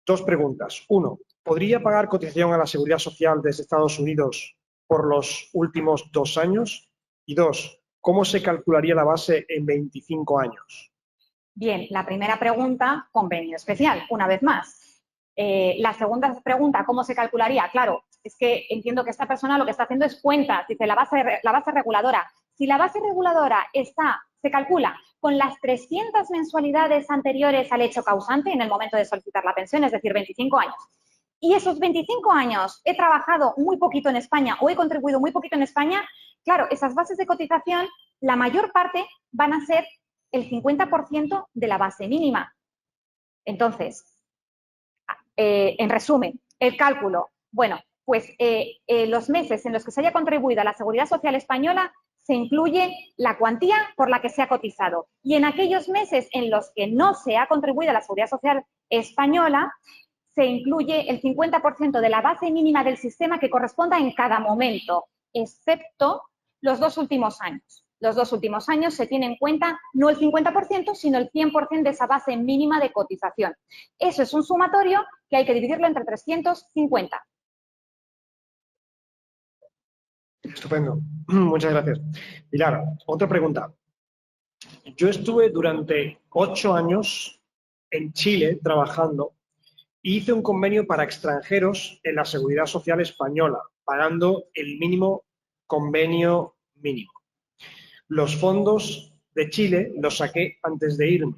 Dos preguntas. Uno, ¿podría pagar cotización a la Seguridad Social desde Estados Unidos por los últimos 2 años? Y dos, ¿cómo se calcularía la base en 25 años? Bien, la primera pregunta, convenio especial, una vez más. La segunda pregunta, ¿cómo se calcularía? Claro, es que entiendo que esta persona lo que está haciendo es cuentas, dice la base reguladora. Si la base reguladora se calcula con las 300 mensualidades anteriores al hecho causante en el momento de solicitar la pensión, es decir, 25 años, y esos 25 años he trabajado muy poquito en España o he contribuido muy poquito en España, claro, esas bases de cotización, la mayor parte van a ser el 50% de la base mínima. Entonces, en resumen, el cálculo, bueno, pues los meses en los que se haya contribuido a la Seguridad Social Española se incluye la cuantía por la que se ha cotizado. Y en aquellos meses en los que no se ha contribuido a la Seguridad Social Española, se incluye el 50% de la base mínima del sistema que corresponda en cada momento, excepto los 2 últimos años. Los 2 últimos años se tiene en cuenta no el 50%, sino el 100% de esa base mínima de cotización. Eso es un sumatorio que hay que dividirlo entre 350. Estupendo. Muchas gracias. Pilar, otra pregunta. Yo estuve durante 8 años en Chile trabajando y hice un convenio para extranjeros en la Seguridad Social Española, pagando el mínimo convenio mínimo. Los fondos de Chile los saqué antes de irme.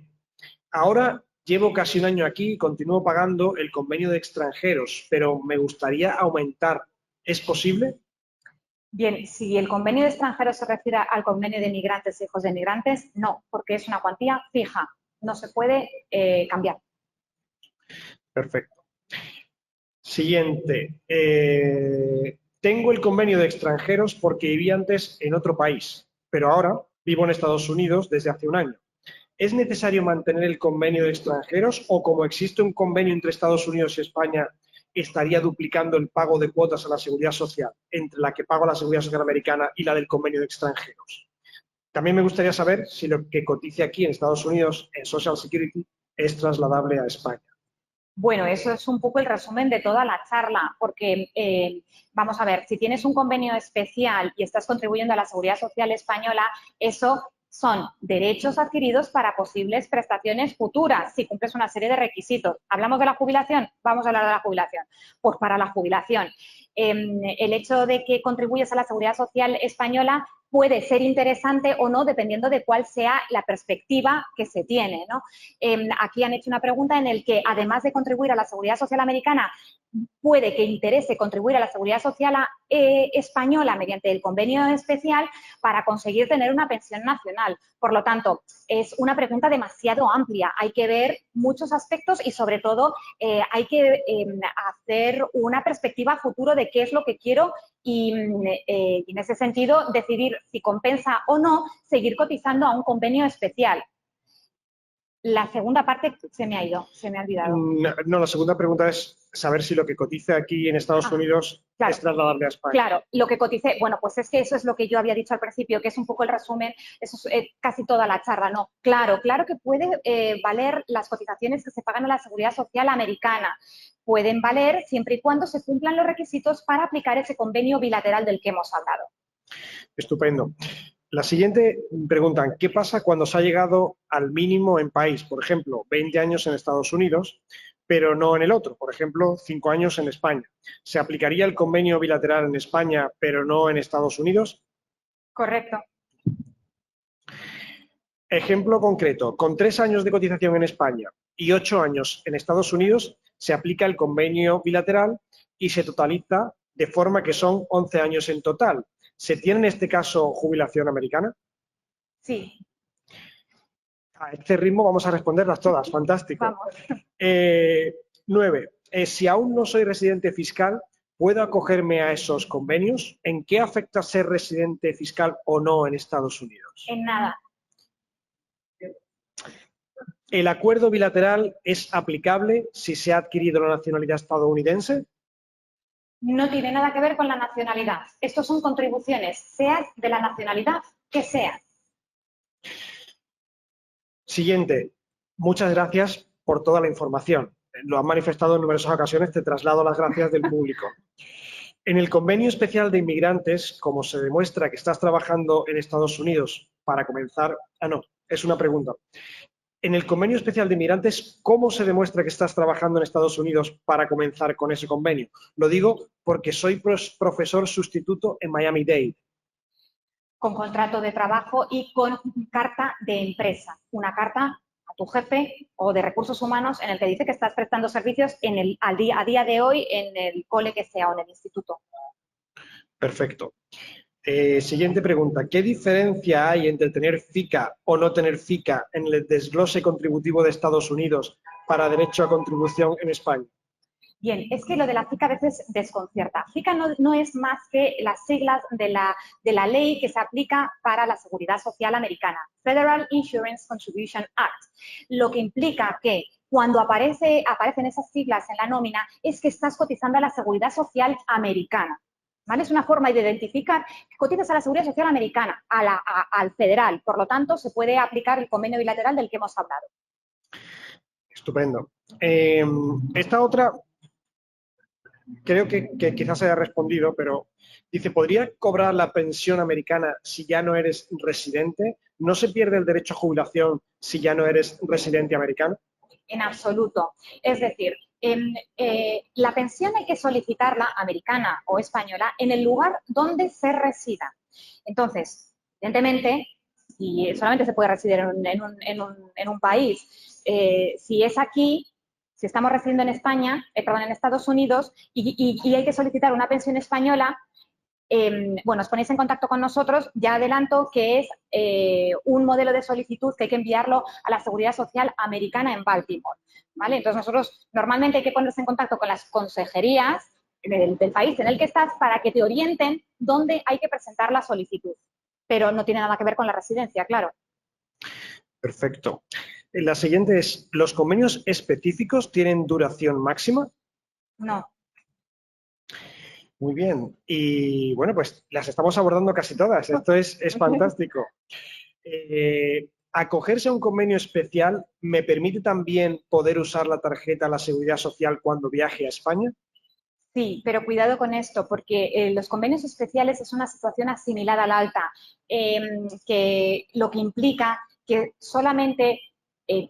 Ahora llevo casi un año aquí y continúo pagando el convenio de extranjeros, pero me gustaría aumentar. ¿Es posible? Bien, si el convenio de extranjeros se refiere al convenio de migrantes e hijos de migrantes, no, porque es una cuantía fija, no se puede cambiar. Perfecto. Siguiente. Tengo el convenio de extranjeros porque viví antes en otro país, pero ahora vivo en Estados Unidos desde hace un año. ¿Es necesario mantener el convenio de extranjeros o como existe un convenio entre Estados Unidos y España, estaría duplicando el pago de cuotas a la Seguridad Social entre la que pago a la Seguridad Social americana y la del convenio de extranjeros? También me gustaría saber si lo que cotice aquí en Estados Unidos en Social Security es trasladable a España. Bueno, eso es un poco el resumen de toda la charla, porque vamos a ver, si tienes un convenio especial y estás contribuyendo a la Seguridad Social Española, eso son derechos adquiridos para posibles prestaciones futuras, si cumples una serie de requisitos. ¿Hablamos de la jubilación? Vamos a hablar de la jubilación. Pues para la jubilación, el hecho de que contribuyes a la Seguridad Social Española puede ser interesante o no, dependiendo de cuál sea la perspectiva que se tiene, ¿no? Aquí han hecho una pregunta en el que, además de contribuir a la Seguridad Social Americana, puede que interese contribuir a la Seguridad Social Española mediante el convenio especial para conseguir tener una pensión nacional. Por lo tanto, es una pregunta demasiado amplia. Hay que ver muchos aspectos y, sobre todo, hay que hacer una perspectiva a futuro de qué es lo que quiero y, en ese sentido, decidir si compensa o no seguir cotizando a un convenio especial. La segunda parte se me ha ido, se me ha olvidado. No, la segunda pregunta es saber si lo que cotice aquí en Estados Unidos es trasladable a España. Claro, lo que cotice, bueno, pues es que eso es lo que yo había dicho al principio, que es un poco el resumen, eso es casi toda la charla, ¿no? Claro que puede valer las cotizaciones que se pagan a la Seguridad Social americana. Pueden valer siempre y cuando se cumplan los requisitos para aplicar ese convenio bilateral del que hemos hablado. Estupendo. La siguiente pregunta, ¿qué pasa cuando se ha llegado al mínimo en país? Por ejemplo, 20 años en Estados Unidos, pero no en el otro. Por ejemplo, 5 años en España. ¿Se aplicaría el convenio bilateral en España, pero no en Estados Unidos? Correcto. Ejemplo concreto, con 3 años de cotización en España y 8 años en Estados Unidos, se aplica el convenio bilateral y se totaliza de forma que son 11 años en total. ¿Se tiene en este caso jubilación americana? Sí. A este ritmo vamos a responderlas todas. Fantástico. Vamos. 9. Si aún no soy residente fiscal, ¿puedo acogerme a esos convenios? ¿En qué afecta ser residente fiscal o no en Estados Unidos? En nada. ¿El acuerdo bilateral es aplicable si se ha adquirido la nacionalidad estadounidense? No tiene nada que ver con la nacionalidad. Estos son contribuciones, seas de la nacionalidad que seas. Siguiente. Muchas gracias por toda la información. Lo han manifestado en numerosas ocasiones, te traslado las gracias del público. En el convenio especial de inmigrantes, como se demuestra que estás trabajando en Estados Unidos para comenzar... no, es una pregunta. En el convenio especial de inmigrantes, ¿cómo se demuestra que estás trabajando en Estados Unidos para comenzar con ese convenio? Lo digo porque soy profesor sustituto en Miami-Dade. Con contrato de trabajo y con carta de empresa. Una carta a tu jefe o de recursos humanos en el que dice que estás prestando servicios a día de hoy en el cole que sea o en el instituto. Perfecto. Siguiente pregunta. ¿Qué diferencia hay entre tener FICA o no tener FICA en el desglose contributivo de Estados Unidos para derecho a contribución en España? Bien, es que lo de la FICA a veces desconcierta. FICA no es más que las siglas de la ley que se aplica para la seguridad social americana, Federal Insurance Contribution Act, lo que implica que cuando aparecen esas siglas en la nómina es que estás cotizando a la seguridad social americana. ¿Vale? Es una forma de identificar que cotizas a la seguridad social americana, al federal. Por lo tanto, se puede aplicar el convenio bilateral del que hemos hablado. Estupendo. Esta otra, creo que quizás haya respondido, pero dice, ¿podría cobrar la pensión americana si ya no eres residente? ¿No se pierde el derecho a jubilación si ya no eres residente americano? En absoluto. Es decir, la pensión hay que solicitarla, americana o española, en el lugar donde se resida. Entonces, evidentemente, si solamente se puede residir en un país, si es aquí, si estamos residiendo en España, perdón, en Estados Unidos, y hay que solicitar una pensión española, bueno, os ponéis en contacto con nosotros, ya adelanto que es un modelo de solicitud que hay que enviarlo a la Seguridad Social Americana en Baltimore, ¿vale? Entonces nosotros normalmente hay que ponerse en contacto con las consejerías del país en el que estás para que te orienten dónde hay que presentar la solicitud, pero no tiene nada que ver con la residencia, claro. Perfecto. La siguiente es, ¿los convenios específicos tienen duración máxima? No. Muy bien. Y bueno, pues las estamos abordando casi todas. Esto es fantástico. ¿Acogerse a un convenio especial me permite también poder usar la tarjeta de la Seguridad Social cuando viaje a España? Sí, pero cuidado con esto, porque los convenios especiales es una situación asimilada al alta, que lo que implica que solamente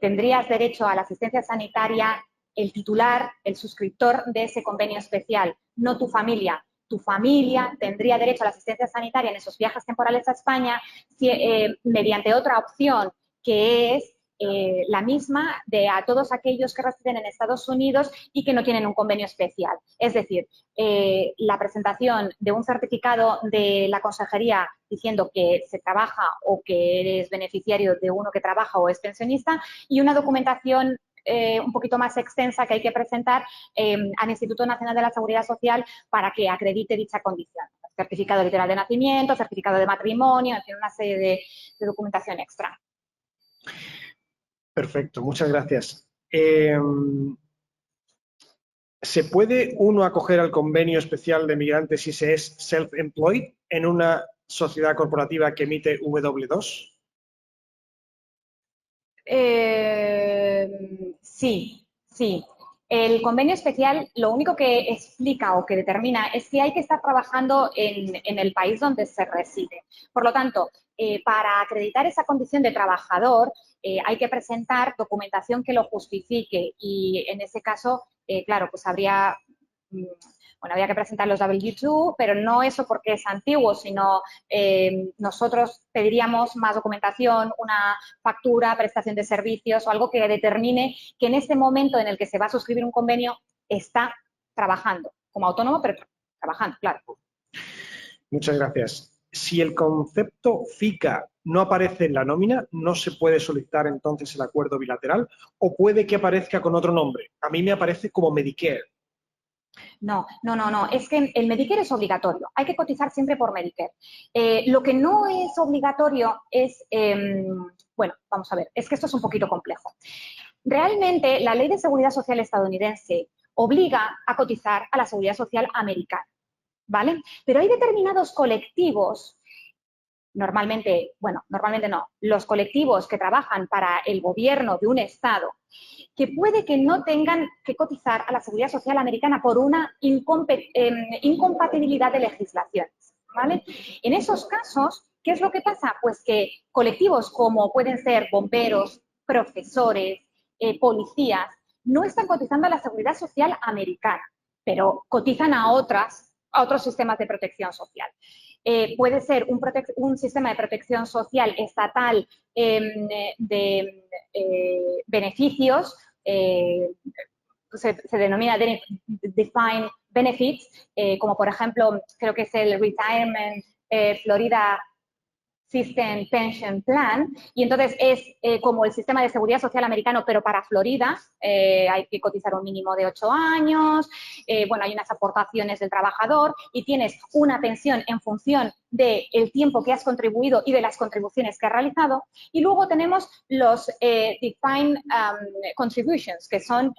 tendrías derecho a la asistencia sanitaria el titular, el suscriptor de ese convenio especial, no tu familia. Tu familia tendría derecho a la asistencia sanitaria en esos viajes temporales a España mediante otra opción que es la misma de a todos aquellos que residen en Estados Unidos y que no tienen un convenio especial. Es decir, la presentación de un certificado de la consejería diciendo que se trabaja o que eres beneficiario de uno que trabaja o es pensionista y una documentación un poquito más extensa que hay que presentar al Instituto Nacional de la Seguridad Social para que acredite dicha condición. Certificado literal de nacimiento, certificado de matrimonio, en fin, una serie de documentación extra. Perfecto, muchas gracias. ¿Se puede uno acoger al convenio especial de migrantes si se es self-employed en una sociedad corporativa que emite W2? Sí, sí. El convenio especial lo único que explica o que determina es que hay que estar trabajando en el país donde se reside. Por lo tanto, para acreditar esa condición de trabajador hay que presentar documentación que lo justifique y en ese caso, claro, pues habría que presentar los W2, pero no eso porque es antiguo, sino nosotros pediríamos más documentación, una factura, prestación de servicios o algo que determine que en este momento en el que se va a suscribir un convenio está trabajando como autónomo, pero trabajando, claro. Muchas gracias. Si el concepto FICA no aparece en la nómina, ¿no se puede solicitar entonces el acuerdo bilateral? ¿O puede que aparezca con otro nombre? A mí me aparece como Medicare. No. Es que el Medicare es obligatorio. Hay que cotizar siempre por Medicare. Lo que no es obligatorio es, bueno, vamos a ver, es que esto es un poquito complejo. Realmente, la Ley de Seguridad Social estadounidense obliga a cotizar a la Seguridad Social americana, ¿vale? Pero hay determinados colectivos, normalmente no, los colectivos que trabajan para el gobierno de un estado, que puede que no tengan que cotizar a la Seguridad Social americana por una incompatibilidad de legislaciones, ¿vale? En esos casos, ¿qué es lo que pasa? Pues que colectivos como pueden ser bomberos, profesores, policías, no están cotizando a la Seguridad Social americana, pero cotizan a otros sistemas de protección social. Puede ser un sistema de protección social estatal de beneficios, se denomina Defined Benefits, como por ejemplo, creo que es el Retirement Florida System Pension Plan, y entonces es como el sistema de seguridad social americano, pero para Florida. Hay que cotizar un mínimo de 8 años, bueno, hay unas aportaciones del trabajador y tienes una pensión en función del tiempo que has contribuido y de las contribuciones que has realizado. Y luego tenemos los Defined Contributions, que son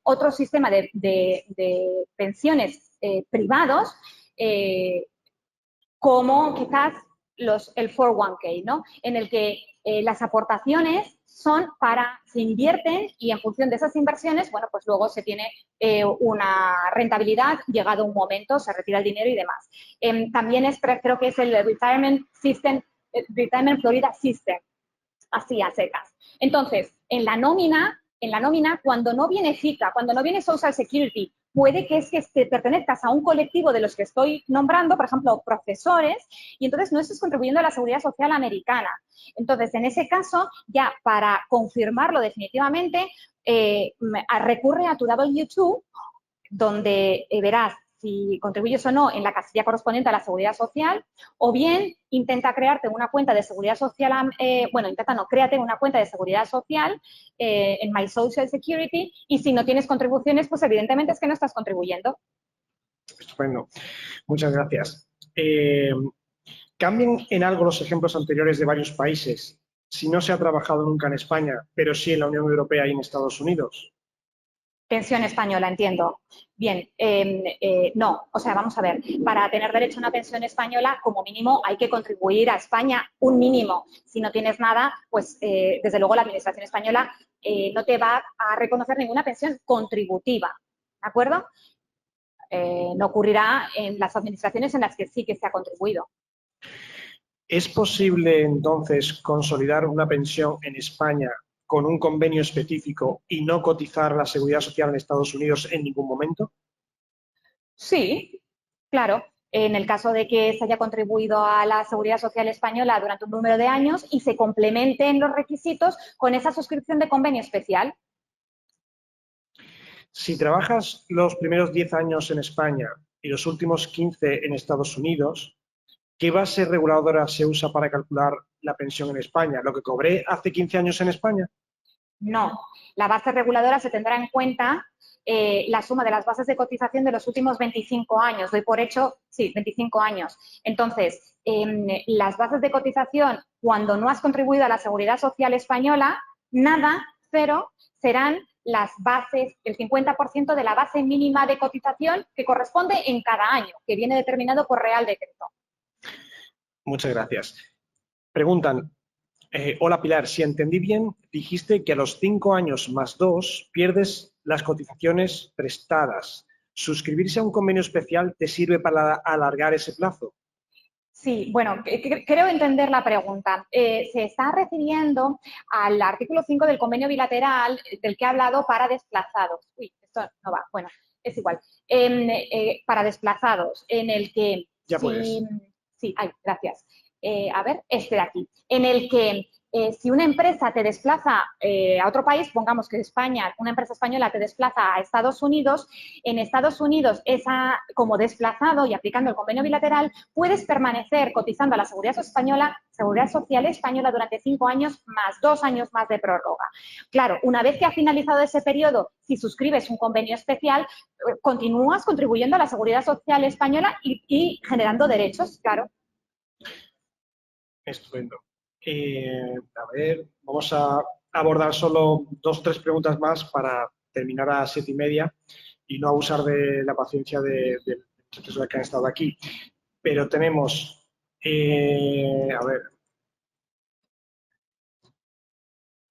otro sistema de pensiones privados, como quizás el 401k, ¿no? En el que las aportaciones se invierten y en función de esas inversiones, bueno, pues luego se tiene una rentabilidad, llegado un momento, se retira el dinero y demás. También creo que es el Retirement Florida System, así a secas. Entonces, en la nómina, cuando no viene FICA, cuando no viene Social Security, puede que es que te pertenezcas a un colectivo de los que estoy nombrando, por ejemplo, profesores, y entonces no estés contribuyendo a la Seguridad Social americana. Entonces, en ese caso, ya para confirmarlo definitivamente, recurre a tu W2, donde verás si contribuyes o no en la casilla correspondiente a la Seguridad Social, o bien intenta crearte una cuenta de Seguridad Social, créate una cuenta de Seguridad Social en My Social Security, y si no tienes contribuciones, pues evidentemente es que no estás contribuyendo. Estupendo. Muchas gracias. ¿Cambian en algo los ejemplos anteriores de varios países si no se ha trabajado nunca en España, pero sí en la Unión Europea y en Estados Unidos? Pensión española, entiendo. Bien, no, o sea, vamos a ver, para tener derecho a una pensión española, como mínimo hay que contribuir a España un mínimo. Si no tienes nada, pues desde luego la Administración española no te va a reconocer ninguna pensión contributiva, ¿de acuerdo? No ocurrirá en las administraciones en las que sí que se ha contribuido. ¿Es posible entonces consolidar una pensión en España con un convenio específico y no cotizar a la Seguridad Social en Estados Unidos en ningún momento? Sí, claro. En el caso de que se haya contribuido a la Seguridad Social española durante un número de años y se complementen los requisitos con esa suscripción de convenio especial. Si trabajas los primeros 10 años en España y los últimos 15 en Estados Unidos, ¿qué base reguladora se usa para calcular la pensión en España? ¿Lo que cobré hace 15 años en España? No, la base reguladora se tendrá en cuenta la suma de las bases de cotización de los últimos 25 años. Doy por hecho, sí, 25 años. Entonces, las bases de cotización, cuando no has contribuido a la Seguridad Social española, nada, cero, serán las bases, el 50% de la base mínima de cotización que corresponde en cada año, que viene determinado por Real Decreto. Muchas gracias. Preguntan, hola Pilar, si entendí bien, dijiste que a los 5 años más 2 pierdes las cotizaciones prestadas. ¿Suscribirse a un convenio especial te sirve para alargar ese plazo? Sí, bueno, creo entender la pregunta. Se está refiriendo al artículo 5 del convenio bilateral del que he hablado para desplazados. Uy, esto no va, bueno, es igual. Para desplazados, en el que... Ya puedes. Sí, ay, gracias. A ver, este de aquí. En el que si una empresa te desplaza a otro país, pongamos que España, una empresa española te desplaza a Estados Unidos, en Estados Unidos, como desplazado y aplicando el convenio bilateral, puedes permanecer cotizando a la Seguridad Social Española durante 5 años más 2 años más de prórroga. Claro, una vez que ha finalizado ese periodo, si suscribes un convenio especial, continúas contribuyendo a la Seguridad Social Española y generando derechos, claro. Estupendo. A ver, vamos a abordar solo 2 o 3 preguntas más para terminar a 7:30 y no abusar de la paciencia de las personas que han estado aquí. Pero tenemos, a ver,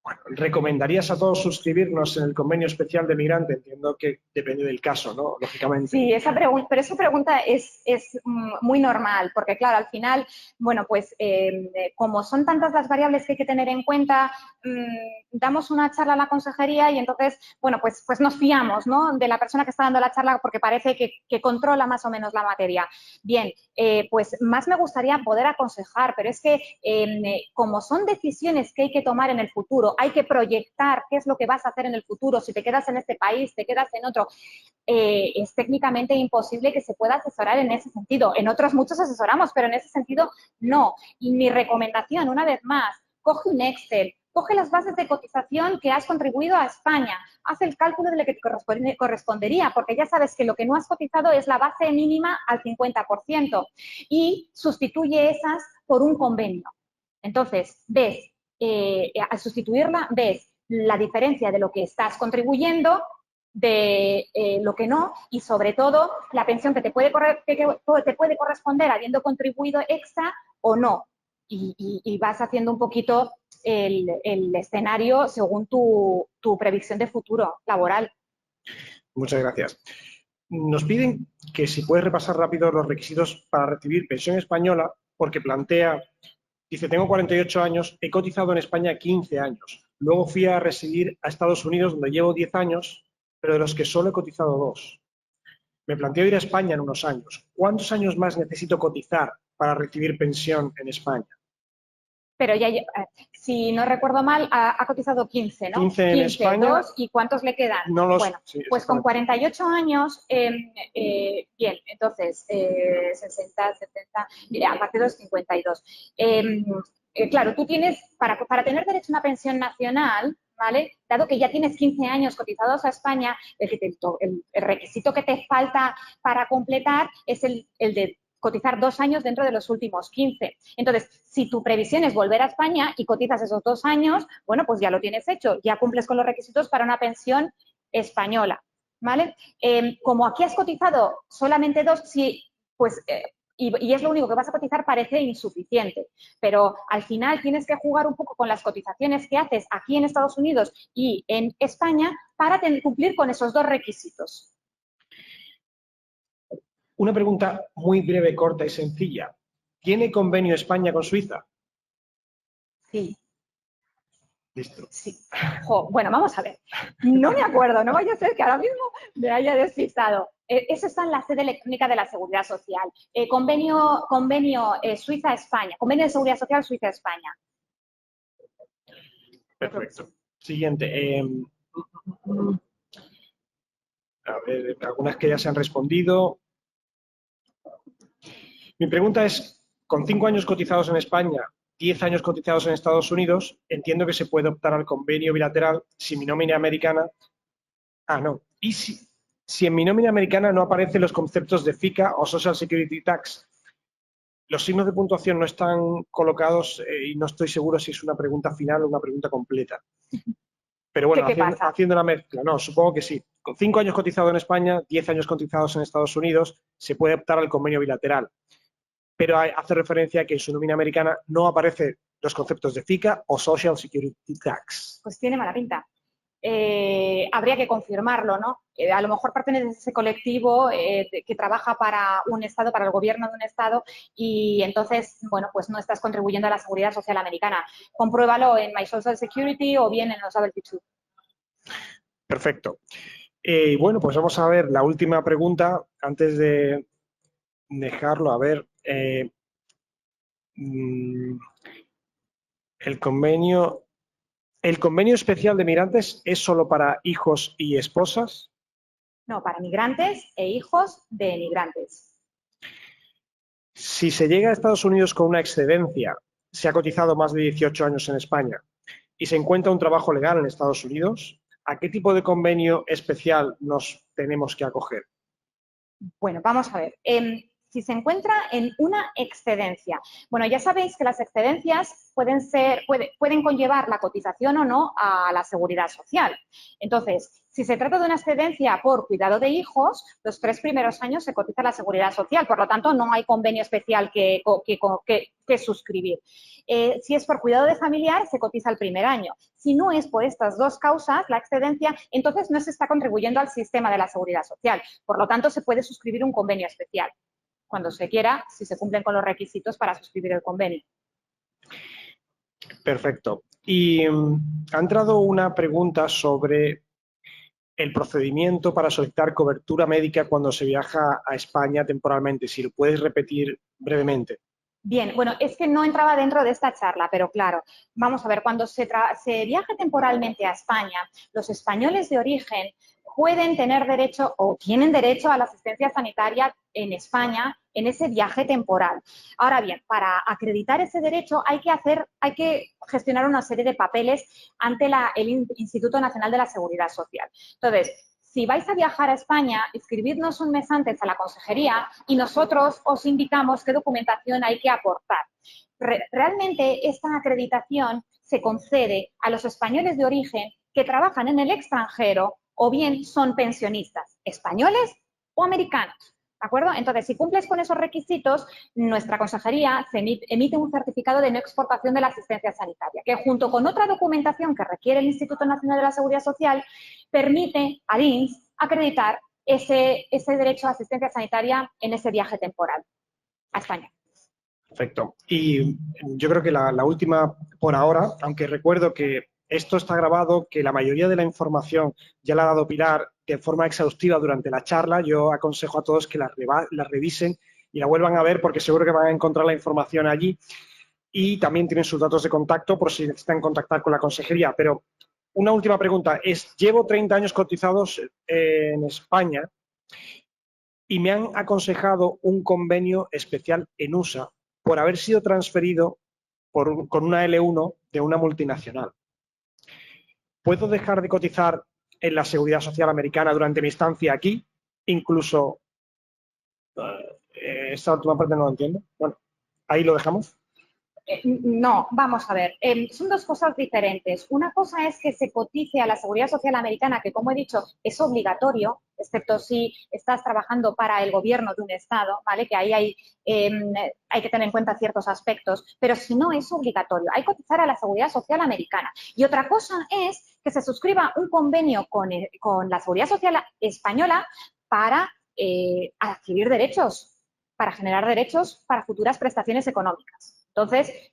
bueno, ¿recomendarías a todos suscribirnos en el convenio especial de migrante? Entiendo que depende del caso, ¿no? Lógicamente. Sí, pero esa pregunta es muy normal, porque claro, al final, bueno, pues como son tantas las variables que hay que tener en cuenta, damos una charla a la consejería y entonces, bueno, pues nos fiamos, ¿no?, de la persona que está dando la charla porque parece que controla más o menos la materia. Bien, pues más me gustaría poder aconsejar, pero es que como son decisiones que hay que tomar en el futuro, hay que proyectar qué es lo que vas a hacer en el futuro, si te quedas en este país, te quedas en otro, es técnicamente imposible que se pueda asesorar en ese sentido. En otros muchos asesoramos, pero en ese sentido no. Y mi recomendación, una vez más, coge un Excel, coge las bases de cotización que has contribuido a España, haz el cálculo de lo que te correspondería, porque ya sabes que lo que no has cotizado es la base mínima al 50% y sustituye esas por un convenio. Entonces, ves, al sustituirla, ves la diferencia de lo que estás contribuyendo, de lo que no, y sobre todo la pensión que te puede corresponder habiendo contribuido extra o no. Y vas haciendo un poquito el escenario según tu previsión de futuro laboral. Muchas gracias. Nos piden que si puedes repasar rápido los requisitos para recibir pensión española, porque plantea, dice, tengo 48 años, he cotizado en España 15 años, luego fui a residir a Estados Unidos donde llevo 10 años, pero de los que solo he cotizado 2. Me planteo ir a España en unos años. ¿Cuántos años más necesito cotizar para recibir pensión en España? Pero ya, si no recuerdo mal, ha cotizado 15, ¿no? 15 en España. 2, ¿y cuántos le quedan? No los, bueno, sí, pues con 48 años, bien, entonces 60, 70, a partir de los 52. Claro, tú tienes, para tener derecho a una pensión nacional, ¿vale? Dado que ya tienes 15 años cotizados a España, el requisito que te falta para completar es el de cotizar 2 años dentro de los últimos 15. Entonces, si tu previsión es volver a España y cotizas esos 2 años, bueno, pues ya lo tienes hecho, ya cumples con los requisitos para una pensión española, ¿vale? Como aquí has cotizado solamente 2, sí, pues y es lo único que vas a cotizar, parece insuficiente, pero al final tienes que jugar un poco con las cotizaciones que haces aquí en Estados Unidos y en España para cumplir con esos 2 requisitos. Una pregunta muy breve, corta y sencilla. ¿Tiene convenio España con Suiza? Sí. Listo. Sí. Bueno, vamos a ver. No me acuerdo, no vaya a ser que ahora mismo me haya despistado. Eso está en la sede electrónica de la Seguridad Social. Convenio Suiza-España. Convenio de Seguridad Social Suiza-España. Perfecto. Siguiente. A ver, algunas que ya se han respondido. Mi pregunta es, con 5 años cotizados en España, 10 años cotizados en Estados Unidos, entiendo que se puede optar al convenio bilateral si mi nómina americana... Ah, no. ¿Y si en mi nómina americana no aparecen los conceptos de FICA o Social Security Tax? Los signos de puntuación no están colocados y no estoy seguro si es una pregunta final o una pregunta completa. Pero bueno, haciendo la mezcla, no, supongo que sí. Con 5 años cotizados en España, 10 años cotizados en Estados Unidos, se puede optar al convenio bilateral. Pero hace referencia a que en su nómina americana no aparecen los conceptos de FICA o Social Security Tax. Pues tiene mala pinta. Habría que confirmarlo, ¿no? A lo mejor pertenece a ese colectivo que trabaja para un Estado, para el gobierno de un Estado, y entonces, bueno, pues no estás contribuyendo a la seguridad social americana. Compruébalo en My Social Security o bien en los ABLP2. Perfecto. Bueno, pues vamos a ver la última pregunta antes de dejarlo. A ver. El convenio especial de migrantes es solo para hijos y esposas. No, para migrantes e hijos de migrantes. Si se llega a Estados Unidos con una excedencia, se ha cotizado más de 18 años en España y se encuentra un trabajo legal en Estados Unidos, ¿a qué tipo de convenio especial nos tenemos que acoger? Bueno, vamos a ver. Si se encuentra en una excedencia. Bueno, ya sabéis que las excedencias pueden conllevar la cotización o no a la seguridad social. Entonces, si se trata de una excedencia por cuidado de hijos, los 3 primeros años se cotiza la seguridad social. Por lo tanto, no hay convenio especial que suscribir. Si es por cuidado de familiar, se cotiza el primer año. Si no es por estas dos causas, la excedencia, entonces no se está contribuyendo al sistema de la seguridad social. Por lo tanto, se puede suscribir un convenio especial cuando se quiera, si se cumplen con los requisitos para suscribir el convenio. Perfecto. Y ha entrado una pregunta sobre el procedimiento para solicitar cobertura médica cuando se viaja a España temporalmente. Si lo puedes repetir brevemente. Bien, bueno, es que no entraba dentro de esta charla, pero claro, vamos a ver, cuando se viaja temporalmente a España, los españoles de origen pueden tener derecho o tienen derecho a la asistencia sanitaria en España en ese viaje temporal. Ahora bien, para acreditar ese derecho hay que gestionar una serie de papeles ante el Instituto Nacional de la Seguridad Social. Entonces, si vais a viajar a España, escribidnos un mes antes a la consejería y nosotros os indicamos qué documentación hay que aportar. Realmente esta acreditación se concede a los españoles de origen que trabajan en el extranjero o bien son pensionistas españoles o americanos. ¿De acuerdo? Entonces, si cumples con esos requisitos, nuestra consejería emite un certificado de no exportación de la asistencia sanitaria, que junto con otra documentación que requiere el Instituto Nacional de la Seguridad Social, permite al INS acreditar ese derecho a asistencia sanitaria en ese viaje temporal a España. Perfecto. Y yo creo que la última por ahora, aunque recuerdo que esto está grabado, que la mayoría de la información ya la ha dado Pilar de forma exhaustiva durante la charla. Yo aconsejo a todos que la revisen y la vuelvan a ver porque seguro que van a encontrar la información allí. Y también tienen sus datos de contacto por si necesitan contactar con la consejería. Pero una última pregunta es, llevo 30 años cotizados en España y me han aconsejado un convenio especial en USA por haber sido transferido con una L1 de una multinacional. ¿Puedo dejar de cotizar en la Seguridad Social americana durante mi estancia aquí? Incluso, esta última parte no lo entiendo. Bueno, ahí lo dejamos. No, vamos a ver, son dos cosas diferentes. Una cosa es que se cotice a la Seguridad Social americana, que como he dicho, es obligatorio, excepto si estás trabajando para el gobierno de un estado, ¿vale? Que ahí hay que tener en cuenta ciertos aspectos, pero si no es obligatorio, hay que cotizar a la Seguridad Social americana. Y otra cosa es que se suscriba un convenio con la Seguridad Social española para adquirir derechos, para generar derechos para futuras prestaciones económicas. Entonces,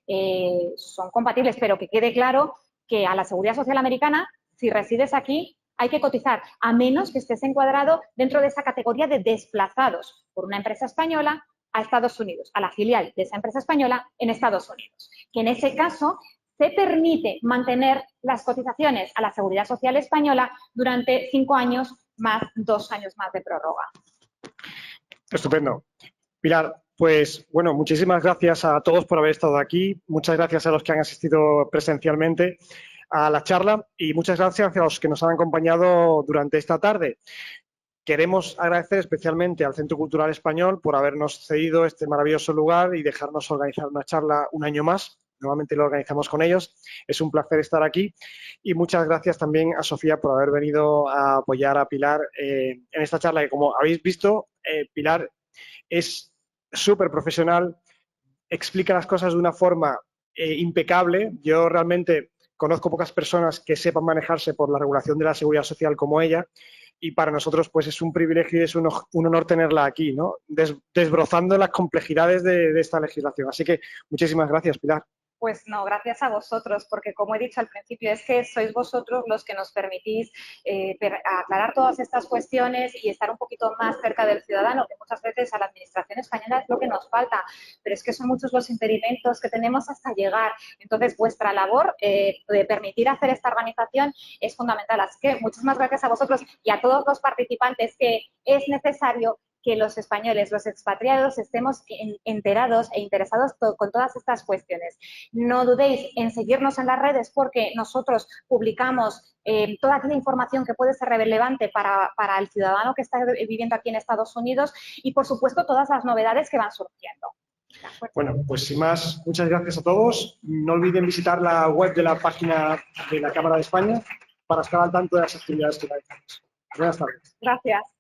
son compatibles, pero que quede claro que a la Seguridad Social americana, si resides aquí, hay que cotizar, a menos que estés encuadrado dentro de esa categoría de desplazados por una empresa española a Estados Unidos, a la filial de esa empresa española en Estados Unidos. Que en ese caso se permite mantener las cotizaciones a la Seguridad Social española durante 5 años más 2 años más de prórroga. Estupendo. Pilar, pues bueno, muchísimas gracias a todos por haber estado aquí. Muchas gracias a los que han asistido presencialmente a la charla y muchas gracias a los que nos han acompañado durante esta tarde. Queremos agradecer especialmente al Centro Cultural Español por habernos cedido este maravilloso lugar y dejarnos organizar una charla un año más. Normalmente lo organizamos con ellos. Es un placer estar aquí y muchas gracias también a Sofía por haber venido a apoyar a Pilar en esta charla que, como habéis visto, Pilar es súper profesional, explica las cosas de una forma impecable. Yo realmente conozco pocas personas que sepan manejarse por la regulación de la seguridad social como ella y para nosotros pues es un privilegio y es un honor tenerla aquí, ¿no? Desbrozando las complejidades de esta legislación. Así que muchísimas gracias, Pilar. Pues no, gracias a vosotros, porque como he dicho al principio, es que sois vosotros los que nos permitís aclarar todas estas cuestiones y estar un poquito más cerca del ciudadano, que muchas veces a la Administración española es lo que nos falta, pero es que son muchos los impedimentos que tenemos hasta llegar. Entonces, vuestra labor de permitir hacer esta organización es fundamental. Así que muchísimas gracias a vosotros y a todos los participantes, que es necesario que los españoles, los expatriados, estemos enterados e interesados con todas estas cuestiones. No dudéis en seguirnos en las redes, porque nosotros publicamos toda aquella información que puede ser relevante para el ciudadano que está viviendo aquí en Estados Unidos y, por supuesto, todas las novedades que van surgiendo. Bueno, pues sin más, muchas gracias a todos. No olviden visitar la web de la página de la Cámara de España para estar al tanto de las actividades que realizamos. Buenas tardes. Gracias.